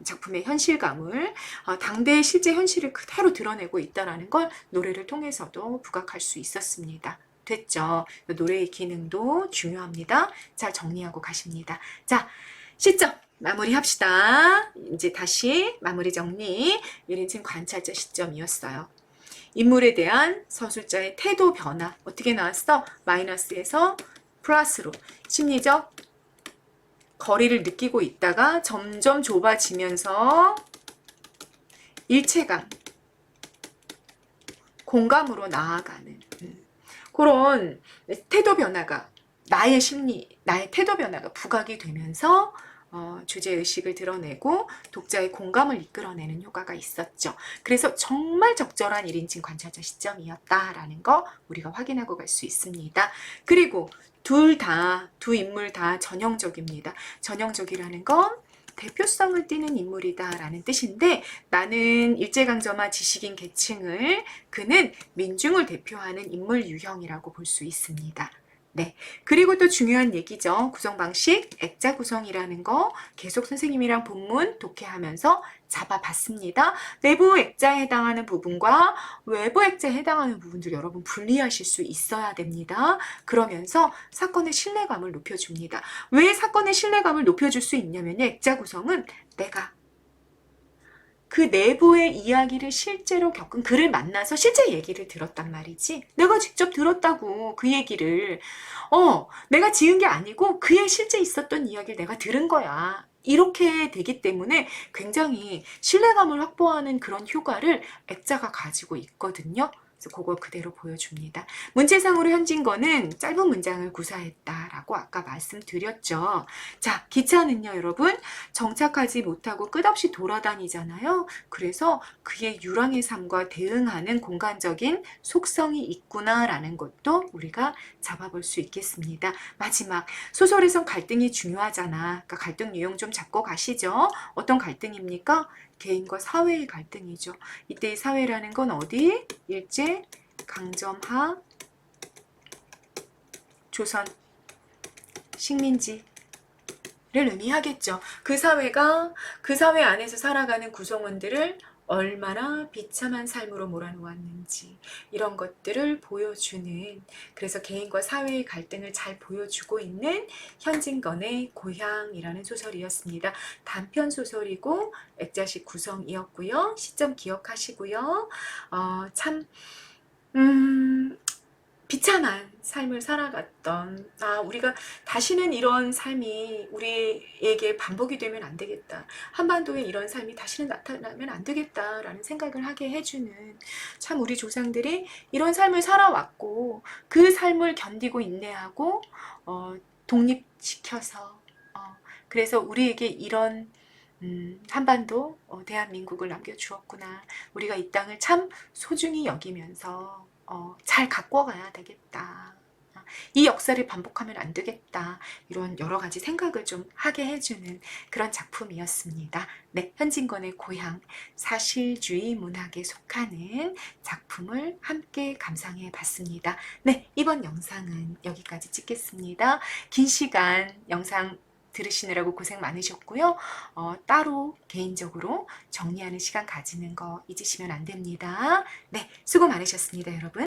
작품의 현실감을, 당대의 실제 현실을 그대로 드러내고 있다는 걸 노래를 통해서도 부각할 수 있었습니다. 됐죠? 노래의 기능도 중요합니다. 잘 정리하고 가십니다. 자, 시점 마무리합시다. 이제 다시 마무리 정리. 1인칭 관찰자 시점이었어요. 인물에 대한 서술자의 태도 변화. 어떻게 나왔어? 마이너스에서 플러스로 심리적 거리를 느끼고 있다가 점점 좁아지면서 일체감, 공감으로 나아가는 그런 태도 변화가 나의 태도 변화가 부각이 되면서 주제의식을 드러내고 독자의 공감을 이끌어내는 효과가 있었죠. 그래서 정말 적절한 1인칭 관찰자 시점이었다라는 거 우리가 확인하고 갈 수 있습니다. 그리고 두 인물 다 전형적입니다. 전형적이라는 건 대표성을 띠는 인물이다라는 뜻인데 나는 일제강점화 지식인 계층을 그는 민중을 대표하는 인물 유형이라고 볼 수 있습니다. 네. 그리고 또 중요한 얘기죠. 구성 방식, 액자 구성이라는 거 계속 선생님이랑 본문 독해하면서 잡아봤습니다. 내부 액자에 해당하는 부분과 외부 액자에 해당하는 부분들 여러분 분리하실 수 있어야 됩니다. 그러면서 사건의 신뢰감을 높여줍니다. 왜 사건의 신뢰감을 높여줄 수 있냐면요. 액자 구성은 내가 그 내부의 이야기를 실제로 겪은 그를 만나서 실제 얘기를 들었단 말이지. 내가 직접 들었다고 그 얘기를. 내가 지은 게 아니고 그의 실제 있었던 이야기를 내가 들은 거야. 이렇게 되기 때문에 굉장히 신뢰감을 확보하는 그런 효과를 액자가 가지고 있거든요. 그래서 그걸 그대로 보여줍니다. 문체상으로 현진건은 짧은 문장을 구사했다라고 아까 말씀드렸죠. 자, 기차는요, 여러분 정착하지 못하고 끝없이 돌아다니잖아요. 그래서 그의 유랑의 삶과 대응하는 공간적인 속성이 있구나라는 것도 우리가 잡아볼 수 있겠습니다. 마지막, 소설에선 갈등이 중요하잖아. 그러니까 갈등 유형 좀 잡고 가시죠. 어떤 갈등입니까? 개인과 사회의 갈등이죠. 이때의 사회라는 건 어디? 일제, 강점하, 조선, 식민지 를 의미하겠죠. 그 사회가 그 사회 안에서 살아가는 구성원들을 얼마나 비참한 삶으로 몰아놓았는지 이런 것들을 보여주는, 그래서 개인과 사회의 갈등을 잘 보여주고 있는 현진건의 고향이라는 소설이었습니다. 단편 소설이고 액자식 구성이었고요. 시점 기억하시고요. 참 비참한 삶을 살아갔던, 우리가 다시는 이런 삶이 우리에게 반복이 되면 안 되겠다. 한반도에 이런 삶이 다시는 나타나면 안 되겠다라는 생각을 하게 해주는, 참 우리 조상들이 이런 삶을 살아왔고 그 삶을 견디고 인내하고 독립시켜서 그래서 우리에게 이런 한반도 대한민국을 남겨주었구나. 우리가 이 땅을 참 소중히 여기면서 잘 가꿔가야 되겠다. 이 역사를 반복하면 안 되겠다. 이런 여러 가지 생각을 좀 하게 해주는 그런 작품이었습니다. 네, 현진건의 고향, 사실주의 문학에 속하는 작품을 함께 감상해 봤습니다. 네, 이번 영상은 여기까지 찍겠습니다. 긴 시간 영상 들으시느라고 고생 많으셨고요. 따로 개인적으로 정리하는 시간 가지는 거 잊으시면 안 됩니다. 네, 수고 많으셨습니다, 여러분.